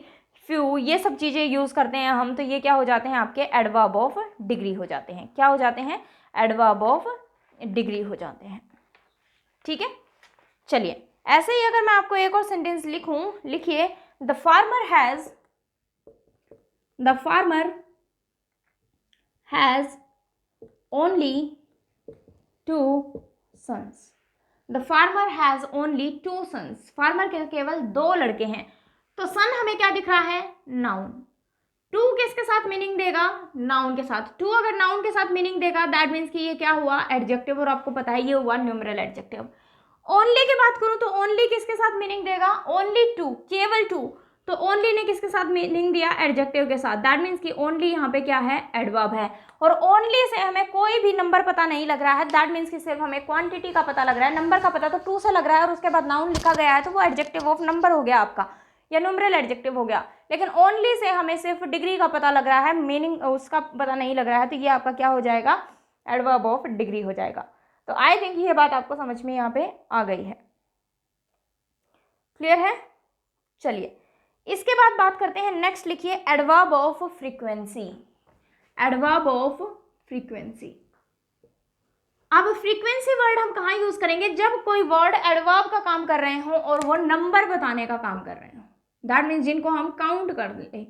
few, ये सब चीजें यूज करते हैं हम, तो ये क्या हो जाते हैं? आपके एडवर्ब ऑफ डिग्री हो जाते हैं। क्या हो जाते हैं? एडवर्ब ऑफ डिग्री हो जाते हैं। ठीक है, चलिए ऐसे ही अगर मैं आपको एक और सेंटेंस लिखूं, लिखिए the farmer has only 2 sons। The farmer has only 2 sons। Farmer के केवल 2 लड़के हैं। तो सन हमें क्या दिख रहा है? नाउन। 2 किसके साथ मीनिंग देगा? नाउन के साथ। 2 अगर नाउन के साथ मीनिंग देगा दैट मीन्स कि ये क्या हुआ? एडजेक्टिव। और आपको पता है ये हुआ न्यूमरल एडजेक्टिव। ओनली की बात करूं तो ओनली किसके साथ मीनिंग देगा? ओनली 2, केवल 2। तो ओनली ने किसके साथ मीनिंग दिया? एडजेक्टिव के साथ। दैट मीन्स कि ओनली यहाँ पे क्या है? एडवर्ब है। और ओनली से हमें कोई भी नंबर पता नहीं लग रहा है। दैट मीन्स कि सिर्फ हमें क्वांटिटी का पता लग रहा है, नंबर का पता तो 2 से लग रहा है और उसके बाद नाउन लिखा गया है, तो वो एडजेक्टिव ऑफ नंबर हो गया आपका, या न्यूमरल एडजेक्टिव हो गया। लेकिन ओनली से हमें सिर्फ डिग्री का पता लग रहा है, मीनिंग उसका पता नहीं लग रहा है, तो ये आपका क्या हो जाएगा? एडवर्ब ऑफ डिग्री हो जाएगा। तो आई थिंक ये बात आपको समझ में यहाँ पे आ गई है। क्लियर है? चलिए इसके बाद बात करते हैं, नेक्स्ट लिखिए adverb of frequency. Adverb of frequency. अब फ्रीक्वेंसी वर्ड हम कहाँ यूज करेंगे? जब कोई वर्ड एडवर्ब का काम कर रहे हो और वो नंबर बताने का काम कर रहे हो। दैट मीन्स जिनको हम काउंट कर ले,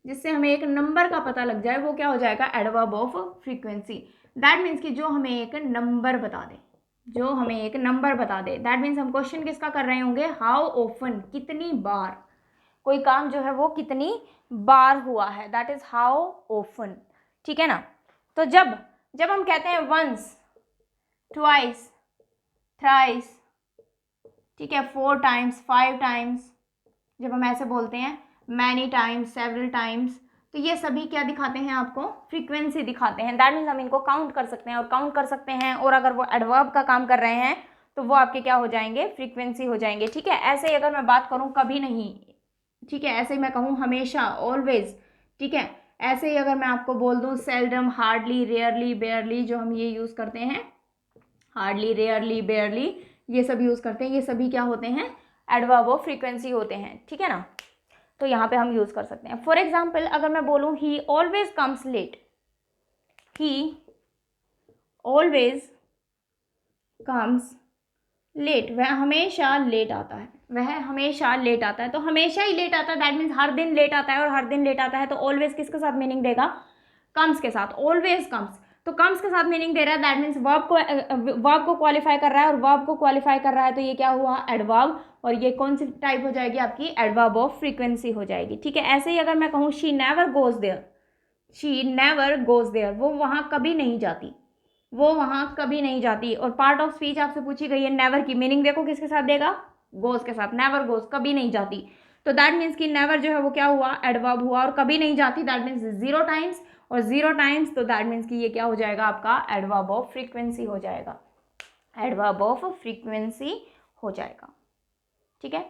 जिससे हमें एक नंबर का पता लग जाए, वो क्या हो जाएगा? Adverb of frequency. That means कि जो हमें एक नंबर बता दे, जो हमें एक नंबर बता दे। दैट मीन्स हम क्वेश्चन किसका कर रहे होंगे? हाउ ऑफन, कितनी बार कोई काम जो है वो कितनी बार हुआ है, दैट इज हाउ ऑफन। ठीक है ना। तो जब हम कहते हैं वंस, ट्वाइस, थ्राइस, ठीक है, 4 times, 5 times, जब हम ऐसे बोलते हैं मैनी टाइम्स, सेवरल टाइम्स, तो ये सभी क्या दिखाते हैं? आपको फ्रीक्वेंसी दिखाते हैं। दैट मीन्स हम इनको काउंट कर सकते हैं, और काउंट कर सकते हैं, और अगर वो एडवर्ब का काम कर रहे हैं तो वो आपके क्या हो जाएंगे? फ्रीक्वेंसी हो जाएंगे। ठीक है। ऐसे ही अगर मैं बात करूं कभी नहीं, ठीक है, ऐसे ही मैं कहूँ हमेशा, ऑलवेज, ठीक है, ऐसे ही अगर मैं आपको बोल दूं सेल्डम, हार्डली, रेयरली, बेयरली, जो हम ये यूज करते हैं, हार्डली, रेयरली, बेयरली, ये सब यूज करते हैं, ये सभी क्या होते हैं? एडवर्ब ऑफ फ्रीक्वेंसी होते हैं। ठीक है ना। तो यहाँ पे हम यूज कर सकते हैं। फॉर एग्जाम्पल अगर मैं बोलूँ he always comes late, he always comes late, वह हमेशा लेट आता है, वह हमेशा लेट आता है। तो हमेशा ही लेट आता है दैट मीन्स हर दिन लेट आता है, और हर दिन लेट आता है तो ऑलवेज किसके साथ मीनिंग देगा? कम्स के साथ। ऑलवेज कम्स, तो कम्स के साथ मीनिंग दे रहा है, दैट मीन्स वर्ब को क्वालिफाई कर रहा है, और वर्ब को क्वालिफाई कर रहा है, तो ये क्या हुआ? एडवर्ब। और ये कौन सी टाइप हो जाएगी आपकी? एडवर्ब ऑफ फ्रीक्वेंसी हो जाएगी। ठीक है। ऐसे ही अगर मैं कहूँ she never goes there, she never goes there, वो वहाँ कभी नहीं जाती, वो वहां कभी नहीं जाती। और पार्ट ऑफ स्पीच आपसे पूछी गई है नेवर की, मीनिंग देखो किसके साथ देगा? गोज के साथ। नेवर गोज, कभी नहीं जाती। तो दैट मीन्स कि नेवर जो है वो क्या हुआ? एडवर्ब हुआ। और कभी नहीं जाती दैट मीन्स 0 times, और 0 times तो दैट मीन्स कि ये क्या हो जाएगा? आपका एडवर्ब ऑफ फ्रीक्वेंसी हो जाएगा, एडवर्ब ऑफ फ्रीक्वेंसी हो जाएगा। ठीक है।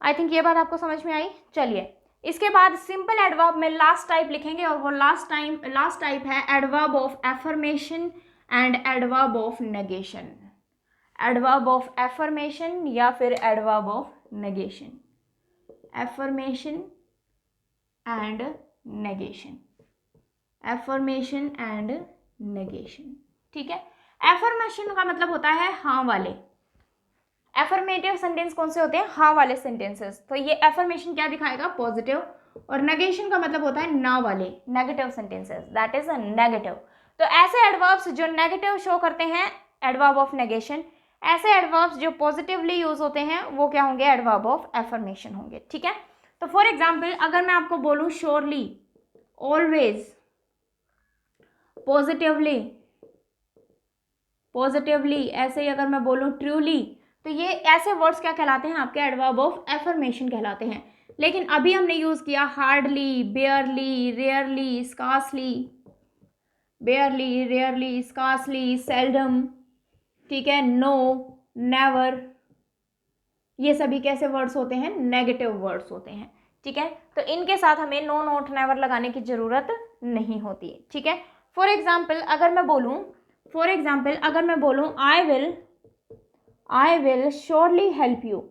आई थिंक ये बात आपको समझ में आई। चलिए इसके बाद सिंपल एडवर्ब में लास्ट टाइप लिखेंगे, और वो लास्ट टाइप है adverb of affirmation and adverb of negation. Adverb of affirmation या फिर adverb of negation, affirmation and negation, affirmation and negation. ठीक है। एफर्मेशन का मतलब होता है हाँ वाले। एफर्मेटिव सेंटेंस कौन से होते हैं? हाँ वाले सेंटेंसेस। तो ये एफर्मेशन क्या दिखाएगा? पॉजिटिव। और नेगेशन का मतलब होता है ना वाले, negative sentences, that is a negative. तो ऐसे एडवर्ब्स जो नेगेटिव शो करते हैं, एडवर्ब ऑफ नेगेशन। ऐसे एडवर्ब्स जो पॉजिटिवली यूज होते हैं वो क्या होंगे? एडवर्ब ऑफ एफर्मेशन होंगे। ठीक है, तो फॉर एग्जाम्पल अगर मैं आपको बोलूं श्योरली, ऑलवेज, पॉजिटिवली, पॉजिटिवली, ऐसे ही अगर मैं बोलूं ट्रूली, तो ये ऐसे वर्ड्स क्या कहलाते हैं? आपके एडवर्ब ऑफ एफर्मेशन कहलाते हैं। लेकिन अभी हमने यूज किया hardly, बेयरली, rarely, scarcely, बेयरली, rarely, scarcely, seldom, ठीक है, नो, नेवर, ये सभी कैसे वर्ड्स होते हैं? नेगेटिव वर्ड्स होते हैं। ठीक है, तो इनके साथ हमें नो, नोट, नेवर लगाने की जरूरत नहीं होती है। ठीक है, फॉर एग्जाम्पल अगर मैं बोलूं I will surely help you,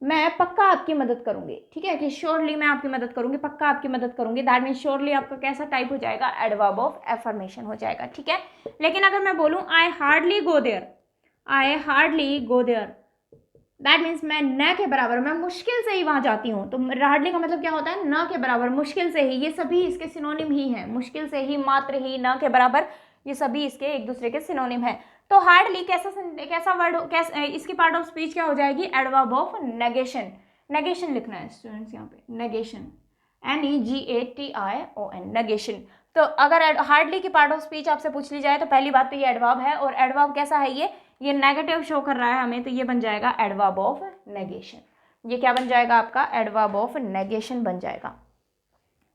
मैं पक्का आपकी मदद करूंगी। ठीक है, कि श्योरली मैं आपकी मदद करूंगी, पक्का आपकी मदद करूंगी, दैट मीन श्योरली आपका कैसा टाइप हो जाएगा? एडवर्ब ऑफ एफर्मेशन हो जाएगा। ठीक है, लेकिन अगर मैं बोलूं I hardly go there, that means मैं न के बराबर, मैं मुश्किल से ही वहां जाती हूँ। तो हार्डली का मतलब क्या होता है? न के बराबर, मुश्किल से ही, ये सभी इसके सिनोनिम ही हैं। मुश्किल से ही, मात्र ही, न के बराबर, ये सभी इसके एक दूसरे के सिनोनिम है। तो हार्डली कैसा वर्ड, इसकी पार्ट ऑफ स्पीच क्या हो जाएगी? Adverb of negation. नेगेशन लिखना है स्टूडेंट्स यहाँ पे, नेगेशन, NEGATION, नेगेशन। तो अगर हार्डली की पार्ट ऑफ स्पीच आपसे पूछ ली जाए तो पहली बात तो ये एडवर्ब है, और एडवर्ब कैसा है? ये नेगेटिव शो कर रहा है हमें, तो ये बन जाएगा एडवर्ब ऑफ नेगेशन। ये क्या बन जाएगा आपका? एडवर्ब ऑफ नेगेशन बन जाएगा।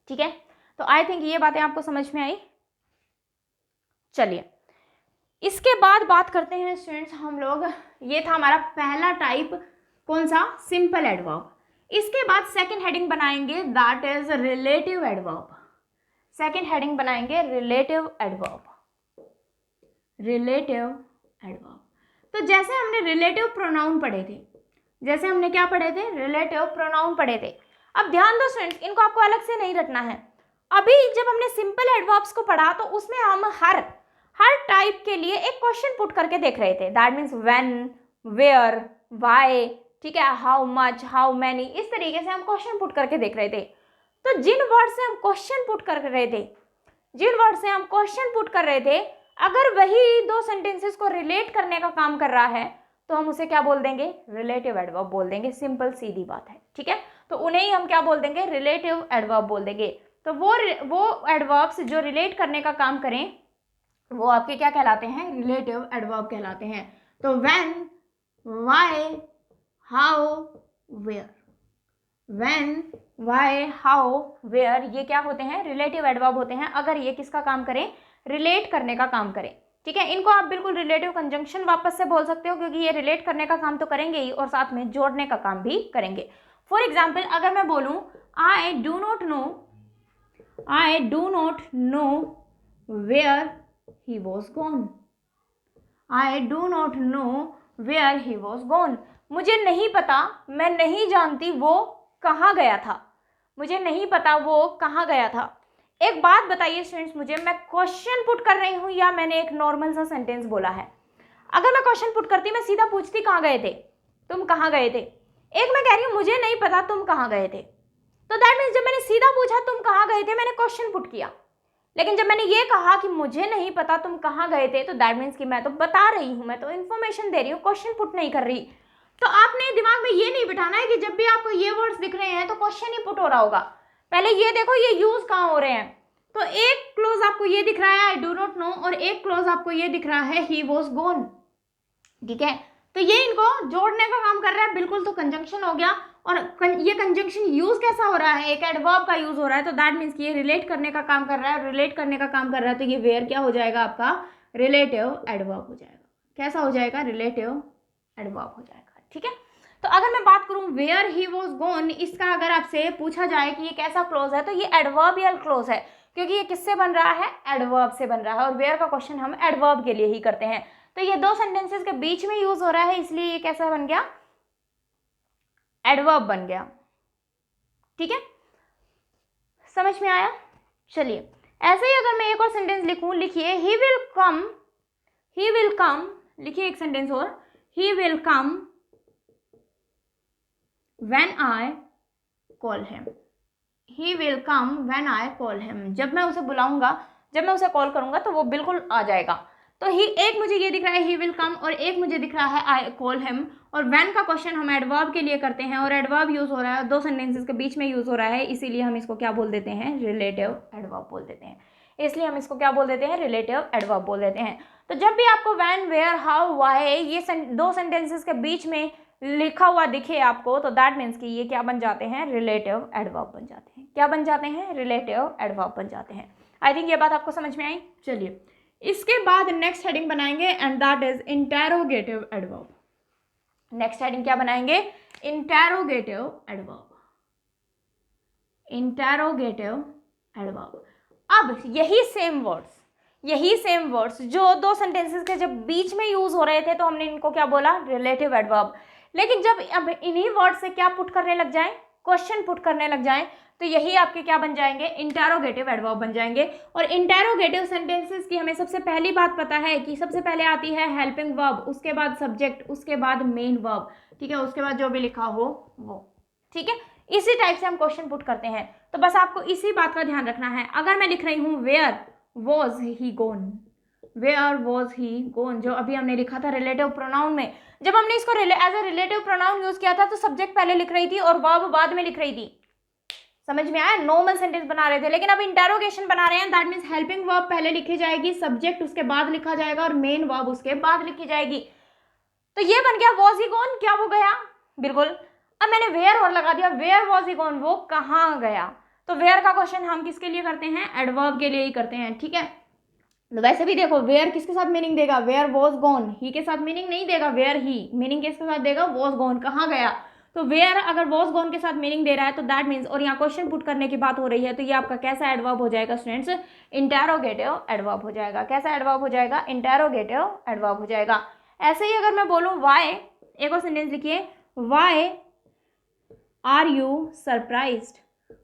ठीक है, तो आई थिंक ये बातें आपको समझ में आई। चलिए, इसके बाद बात करते हैं स्टूडेंट्स हम लोग, ये था हमारा पहला टाइप, कौन सा? Simple adverb. इसके बाद सेकंड हेडिंग बनाएंगे, that is relative adverb. Second heading बनाएंगे रिलेटिव एडवर्ब। रिलेटिव एडवर्ब, तो जैसे हमने रिलेटिव प्रोनाउन पढ़े थे, जैसे हमने क्या पढ़े थे? रिलेटिव प्रोनाउन पढ़े थे। अब ध्यान दो स्टूडेंट्स, इनको आपको अलग से नहीं रटना है। अभी जब हमने सिंपल एडवर्ब्स को पढ़ा तो उसमें हम हर टाइप के लिए एक क्वेश्चन पुट करके देख रहे थे, that means when, where, why, ठीक है, हाउ मच, हाउ मैनी, इस तरीके से हम क्वेश्चन पुट करके देख रहे थे। तो जिन वर्ड से हम क्वेश्चन पुट कर रहे थे, अगर वही दो सेंटेंसेस को रिलेट करने का काम कर रहा है तो हम उसे क्या बोल देंगे? रिलेटिव एडवर्ब बोल देंगे। सिंपल सीधी बात है। ठीक है, तो उन्हें ही हम क्या बोल देंगे? रिलेटिव एडवर्ब बोल देंगे। तो वो एडवर्ब्स जो रिलेट करने का काम करें वो आपके क्या कहलाते हैं? रिलेटिव एडवर्ब कहलाते हैं। तो when, why, how, where, when, why, how, where, ये क्या होते हैं? रिलेटिव एडवर्ब होते हैं, अगर ये किसका काम करें? रिलेट करने का काम करें। ठीक है, इनको आप बिल्कुल रिलेटिव कंजंक्शन वापस से बोल सकते हो, क्योंकि ये रिलेट करने का काम तो करेंगे ही और साथ में जोड़ने का काम भी करेंगे। फॉर एग्जाम्पल अगर मैं बोलूं I do not know where he was gone, I do not know where he was gone, मुझे नहीं पता, मैं नहीं जानती वो कहाँ गया था, मुझे नहीं पता वो कहाँ गया था। एक बात बताइए स्टूडेंट्स मुझे, मैं क्वेश्चन पुट कर रही हूँ या मैंने एक नॉर्मल सा सेंटेंस बोला है? अगर मैं क्वेश्चन पुट करती, मैं सीधा पूछती कहाँ गए थे, तुम कहाँ गए थे। एक मैं कह रही हूँ मुझे नहीं पता तुम कहाँ गए थे, तो दैट मीन्स जब मैंने सीधा पूछा तुम कहाँ गए थे, मैंने क्वेश्चन पुट किया। लेकिन जब मैंने ये कहा कि मुझे नहीं पता तुम कहाँ गए थे, तो दैट मीन्स कि मैं तो बता रही हूँ, मैं तो इन्फॉर्मेशन दे रही हूँ, क्वेश्चन पुट नहीं कर रही। तो आपने दिमाग में ये नहीं बिठाना है कि जब भी आपको ये वर्ड्स दिख रहे हैं तो क्वेश्चन ही पुट हो रहा होगा। पहले ये देखो ये यूज कहाँ हो रहे हैं। तो एक क्लोज आपको ये दिख रहा है आई डू नॉट नो, और एक क्लोज आपको ये दिख रहा है ही वॉज गॉन। ठीक है, तो ये इनको जोड़ने का काम कर रहा है, बिल्कुल, तो कंजंक्शन हो गया। और ये कंजंक्शन यूज कैसा हो रहा है? एक एडवर्ब का यूज हो रहा है, तो दैट मीन्स कि ये रिलेट करने का काम कर रहा है, रिलेट करने का काम कर रहा है, तो ये वेयर क्या हो जाएगा आपका? रिलेटिव एडवर्ब हो जाएगा। कैसा हो जाएगा? रिलेटिव एडवर्ब हो जाएगा। ठीक है, तो अगर मैं बात करूं वेयर ही वॉज गॉन, इसका अगर आपसे पूछा जाए कि ये कैसा क्लोज है, तो ये एडवर्बियल क्लोज है, क्योंकि ये किससे बन रहा है? एडवर्ब से बन रहा है, और वेयर का क्वेश्चन हम एडवर्ब के लिए ही करते हैं। तो ये दो सेंटेंसेस के बीच में यूज हो रहा है, इसलिए ये कैसा बन गया? एडवर्ब बन गया। ठीक है, समझ में आया? चलिए, ऐसे ही अगर मैं एक और सेंटेंस लिखूं, लिखिए he will he will come, लिखिए एक सेंटेंस और, he will come when I call him, he will come when I call him, जब मैं उसे बुलाऊंगा, जब मैं उसे कॉल करूंगा तो वो बिल्कुल आ जाएगा। तो ही, एक मुझे ये दिख रहा है ही विल कम, और एक मुझे दिख रहा है आई कॉल हिम, और व्हेन का क्वेश्चन हम एडवर्ब के लिए करते हैं, और एडवर्ब यूज हो रहा है, दो सेंटेंसेस के बीच में यूज हो रहा है, इसीलिए हम इसको क्या बोल देते हैं, रिलेटिव एडवर्ब बोल देते हैं। इसलिए हम इसको क्या बोल देते हैं, रिलेटिव एडवर्ब बोल देते हैं। तो जब भी आपको व्हेन, वेयर, हाउ, व्हाई ये दो सेंटेंसेस के बीच में लिखा हुआ दिखे आपको, तो दैट मीन्स कि ये क्या बन जाते हैं, रिलेटिव एडवर्ब बन जाते हैं। क्या बन जाते हैं, रिलेटिव एडवर्ब बन जाते हैं। आई थिंक ये बात आपको समझ में आई। चलिए इसके बाद नेक्स्ट हेडिंग बनाएंगे and that is interrogative adverb. Next heading क्या बनाएंगे, इंटेरोगेटिव एडवर्ब, इंटेरोगेटिव एडवर्ब। अब यही सेम वर्ड्स जो दो सेंटेंसेस के जब बीच में यूज हो रहे थे तो हमने इनको क्या बोला, रिलेटिव एडवर्ब। लेकिन जब अब इन्हीं वर्ड से क्या पुट करने लग जाएं, क्वेश्चन पुट करने लग जाएं, तो यही आपके क्या बन जाएंगे, इंटेरोगेटिव एडवर्ब बन जाएंगे। और इंटेरोगेटिव सेंटेंसेस की हमें सबसे पहली बात पता है कि सबसे पहले आती है हेल्पिंग वर्ब, उसके बाद सब्जेक्ट, उसके बाद मेन वर्ब, ठीक है, उसके बाद जो भी लिखा हो वो, ठीक है। इसी टाइप से हम क्वेश्चन पुट करते हैं। तो बस आपको इसी बात का ध्यान रखना है। अगर मैं लिख रही हूँ where was he gone, where was he gone, जो अभी हमने लिखा था रिलेटिव प्रोनाउन में, जब हमने इसको as a relative pronoun use किया था तो सब्जेक्ट पहले लिख रही थी और वर्ब बाद में लिख रही थी। समझ में आया, नॉर्मल सेंटेंस बना रहे थे। लेकिन अब इंटेरोगेशन बना रहे हैं, दैट मीन्स हेल्पिंग वर्ब पहले लिखी जाएगी, सब्जेक्ट उसके बाद लिखा जाएगा और मेन वर्ब उसके बाद लिखी जाएगी। तो ये बन गया वॉज ही गोन, क्या वो गया, बिल्कुल। अब मैंने वेयर और लगा दिया, वेयर वॉज ही गोन, वो कहाँ गया। तो वेयर का क्वेश्चन हम किसके लिए करते हैं, एडवर्ब के लिए ही करते हैं, ठीक है। तो वैसे भी देखो वेयर किसके साथ मीनिंग देगा, वेयर वॉज गोन, ही के साथ मीनिंग नहीं देगा, वेयर ही मीनिंग किसके साथ देगा, वॉज गोन, कहाँ गया। तो वेयर अगर वॉज गोन के साथ मीनिंग दे रहा है तो दैट मीन्स, और यहाँ क्वेश्चन पुट करने की बात हो रही है, तो ये आपका कैसा एडवर्ब हो जाएगा स्टूडेंट्स, इंटेरोगेटिव एडवर्ब हो जाएगा। कैसा एडवर्ब हो जाएगा, इंटेरोगेटिव एडवर्ब हो जाएगा। ऐसे ही अगर मैं बोलूँ वाई, एक और सेंटेंस लिखिए, why are you surprised,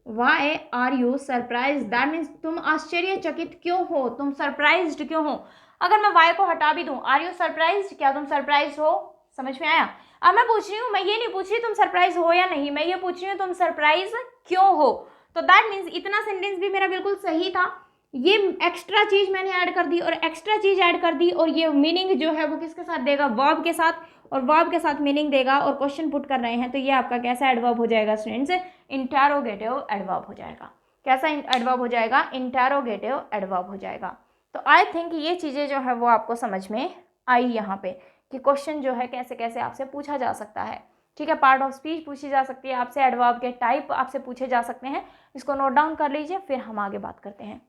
why are you surprise, that means तुम आश्चर्यचकित क्यों हो, तुम सरप्राइज्ड क्यों हो। अगर मैं वाई को हटा भी दूं, आर यू सरप्राइज्ड, क्या तुम सरप्राइज हो, समझ में आया। अब मैं पूछ रही हूँ, मैं ये नहीं पूछ रही तुम सरप्राइज हो या नहीं, मैं ये पूछ रही हूँ तुम सरप्राइज क्यों हो। तो दैट मीन्स इतना सेंटेंस भी मेरा बिल्कुल सही था, ये एक्स्ट्रा चीज मैंने ऐड कर दी और एक्स्ट्रा चीज ऐड कर दी, और ये मीनिंग जो है वो किसके साथ देगा, वर्ब के साथ, और वर्ब के साथ मीनिंग देगा और क्वेश्चन पुट कर रहे हैं। तो ये आपका कैसा एडवर्ब हो जाएगा स्टूडेंट्स, इंटेरोगेटिव एडवर्ब हो जाएगा। कैसा एडवर्ब हो जाएगा, इंटेरोगेटिव एडवर्ब हो जाएगा। तो आई थिंक ये चीज़ें जो है वो आपको समझ में आई यहाँ पे, कि क्वेश्चन जो है कैसे कैसे आपसे पूछा जा सकता है, ठीक है। पार्ट ऑफ स्पीच पूछी जा सकती है आपसे, एडवर्ब के टाइप आपसे पूछे जा सकते हैं। इसको नोट डाउन कर लीजिए, फिर हम आगे बात करते हैं।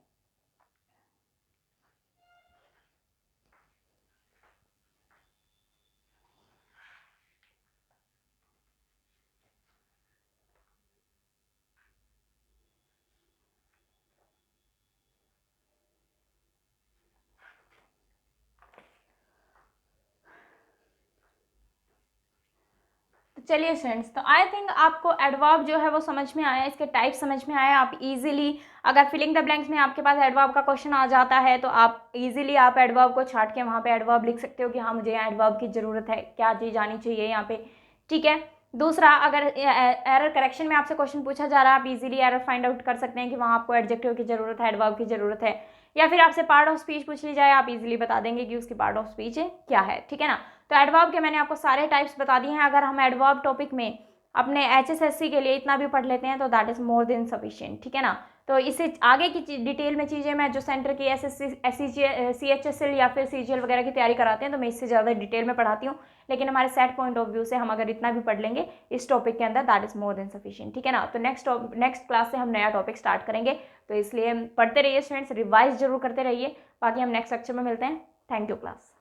चलिए फ्रेंड्स, तो आई थिंक आपको एडवर्ब जो है वो समझ में आया, इसके टाइप समझ में आया। आप इजीली, अगर फिलिंग द ब्लैंक्स में आपके पास एडवर्ब का क्वेश्चन आ जाता है तो आप इजीली आप एडवर्ब को छाट के वहाँ पे एडवर्ब लिख सकते हो कि हाँ मुझे यहाँ एडवर्ब की ज़रूरत है, क्या चीज़ आनी चाहिए यहाँ पे, ठीक है। दूसरा, अगर एरर करेक्शन में आपसे क्वेश्चन पूछा जा रहा है, आप इजीली एरर फाइंड आउट कर सकते हैं कि वहाँ आपको एडजेक्टिव की ज़रूरत है, एडवर्ब की ज़रूरत है, या फिर आपसे पार्ट ऑफ स्पीच पूछ ली जाए, आप इजीली बता देंगे कि उसकी पार्ट ऑफ स्पीच क्या है, ठीक है ना। तो एडवर्ब के मैंने आपको सारे टाइप्स बता दिए हैं। अगर हम एडवर्ब टॉपिक में अपने HSSC के लिए इतना भी पढ़ लेते हैं तो that is more than sufficient, ठीक है ना। तो इससे आगे की डिटेल में चीज़ें मैं जो सेंटर की SSC CHSL या फिर CGL वगैरह की तैयारी कराते हैं तो मैं इससे ज़्यादा डिटेल में पढ़ाती हूँ, लेकिन हमारे सेट पॉइंट ऑफ व्यू से हम अगर इतना भी पढ़ लेंगे इस टॉपिक के अंदर, that is more than sufficient, ठीक है ना। तो नेक्स्ट क्लास से हम नया टॉपिक स्टार्ट करेंगे, तो इसलिए पढ़ते रहिए स्टूडेंट्स, रिवाइज जरूर करते रहिए। बाकी हम नेक्स्ट लेक्चर में मिलते हैं। Thank you class.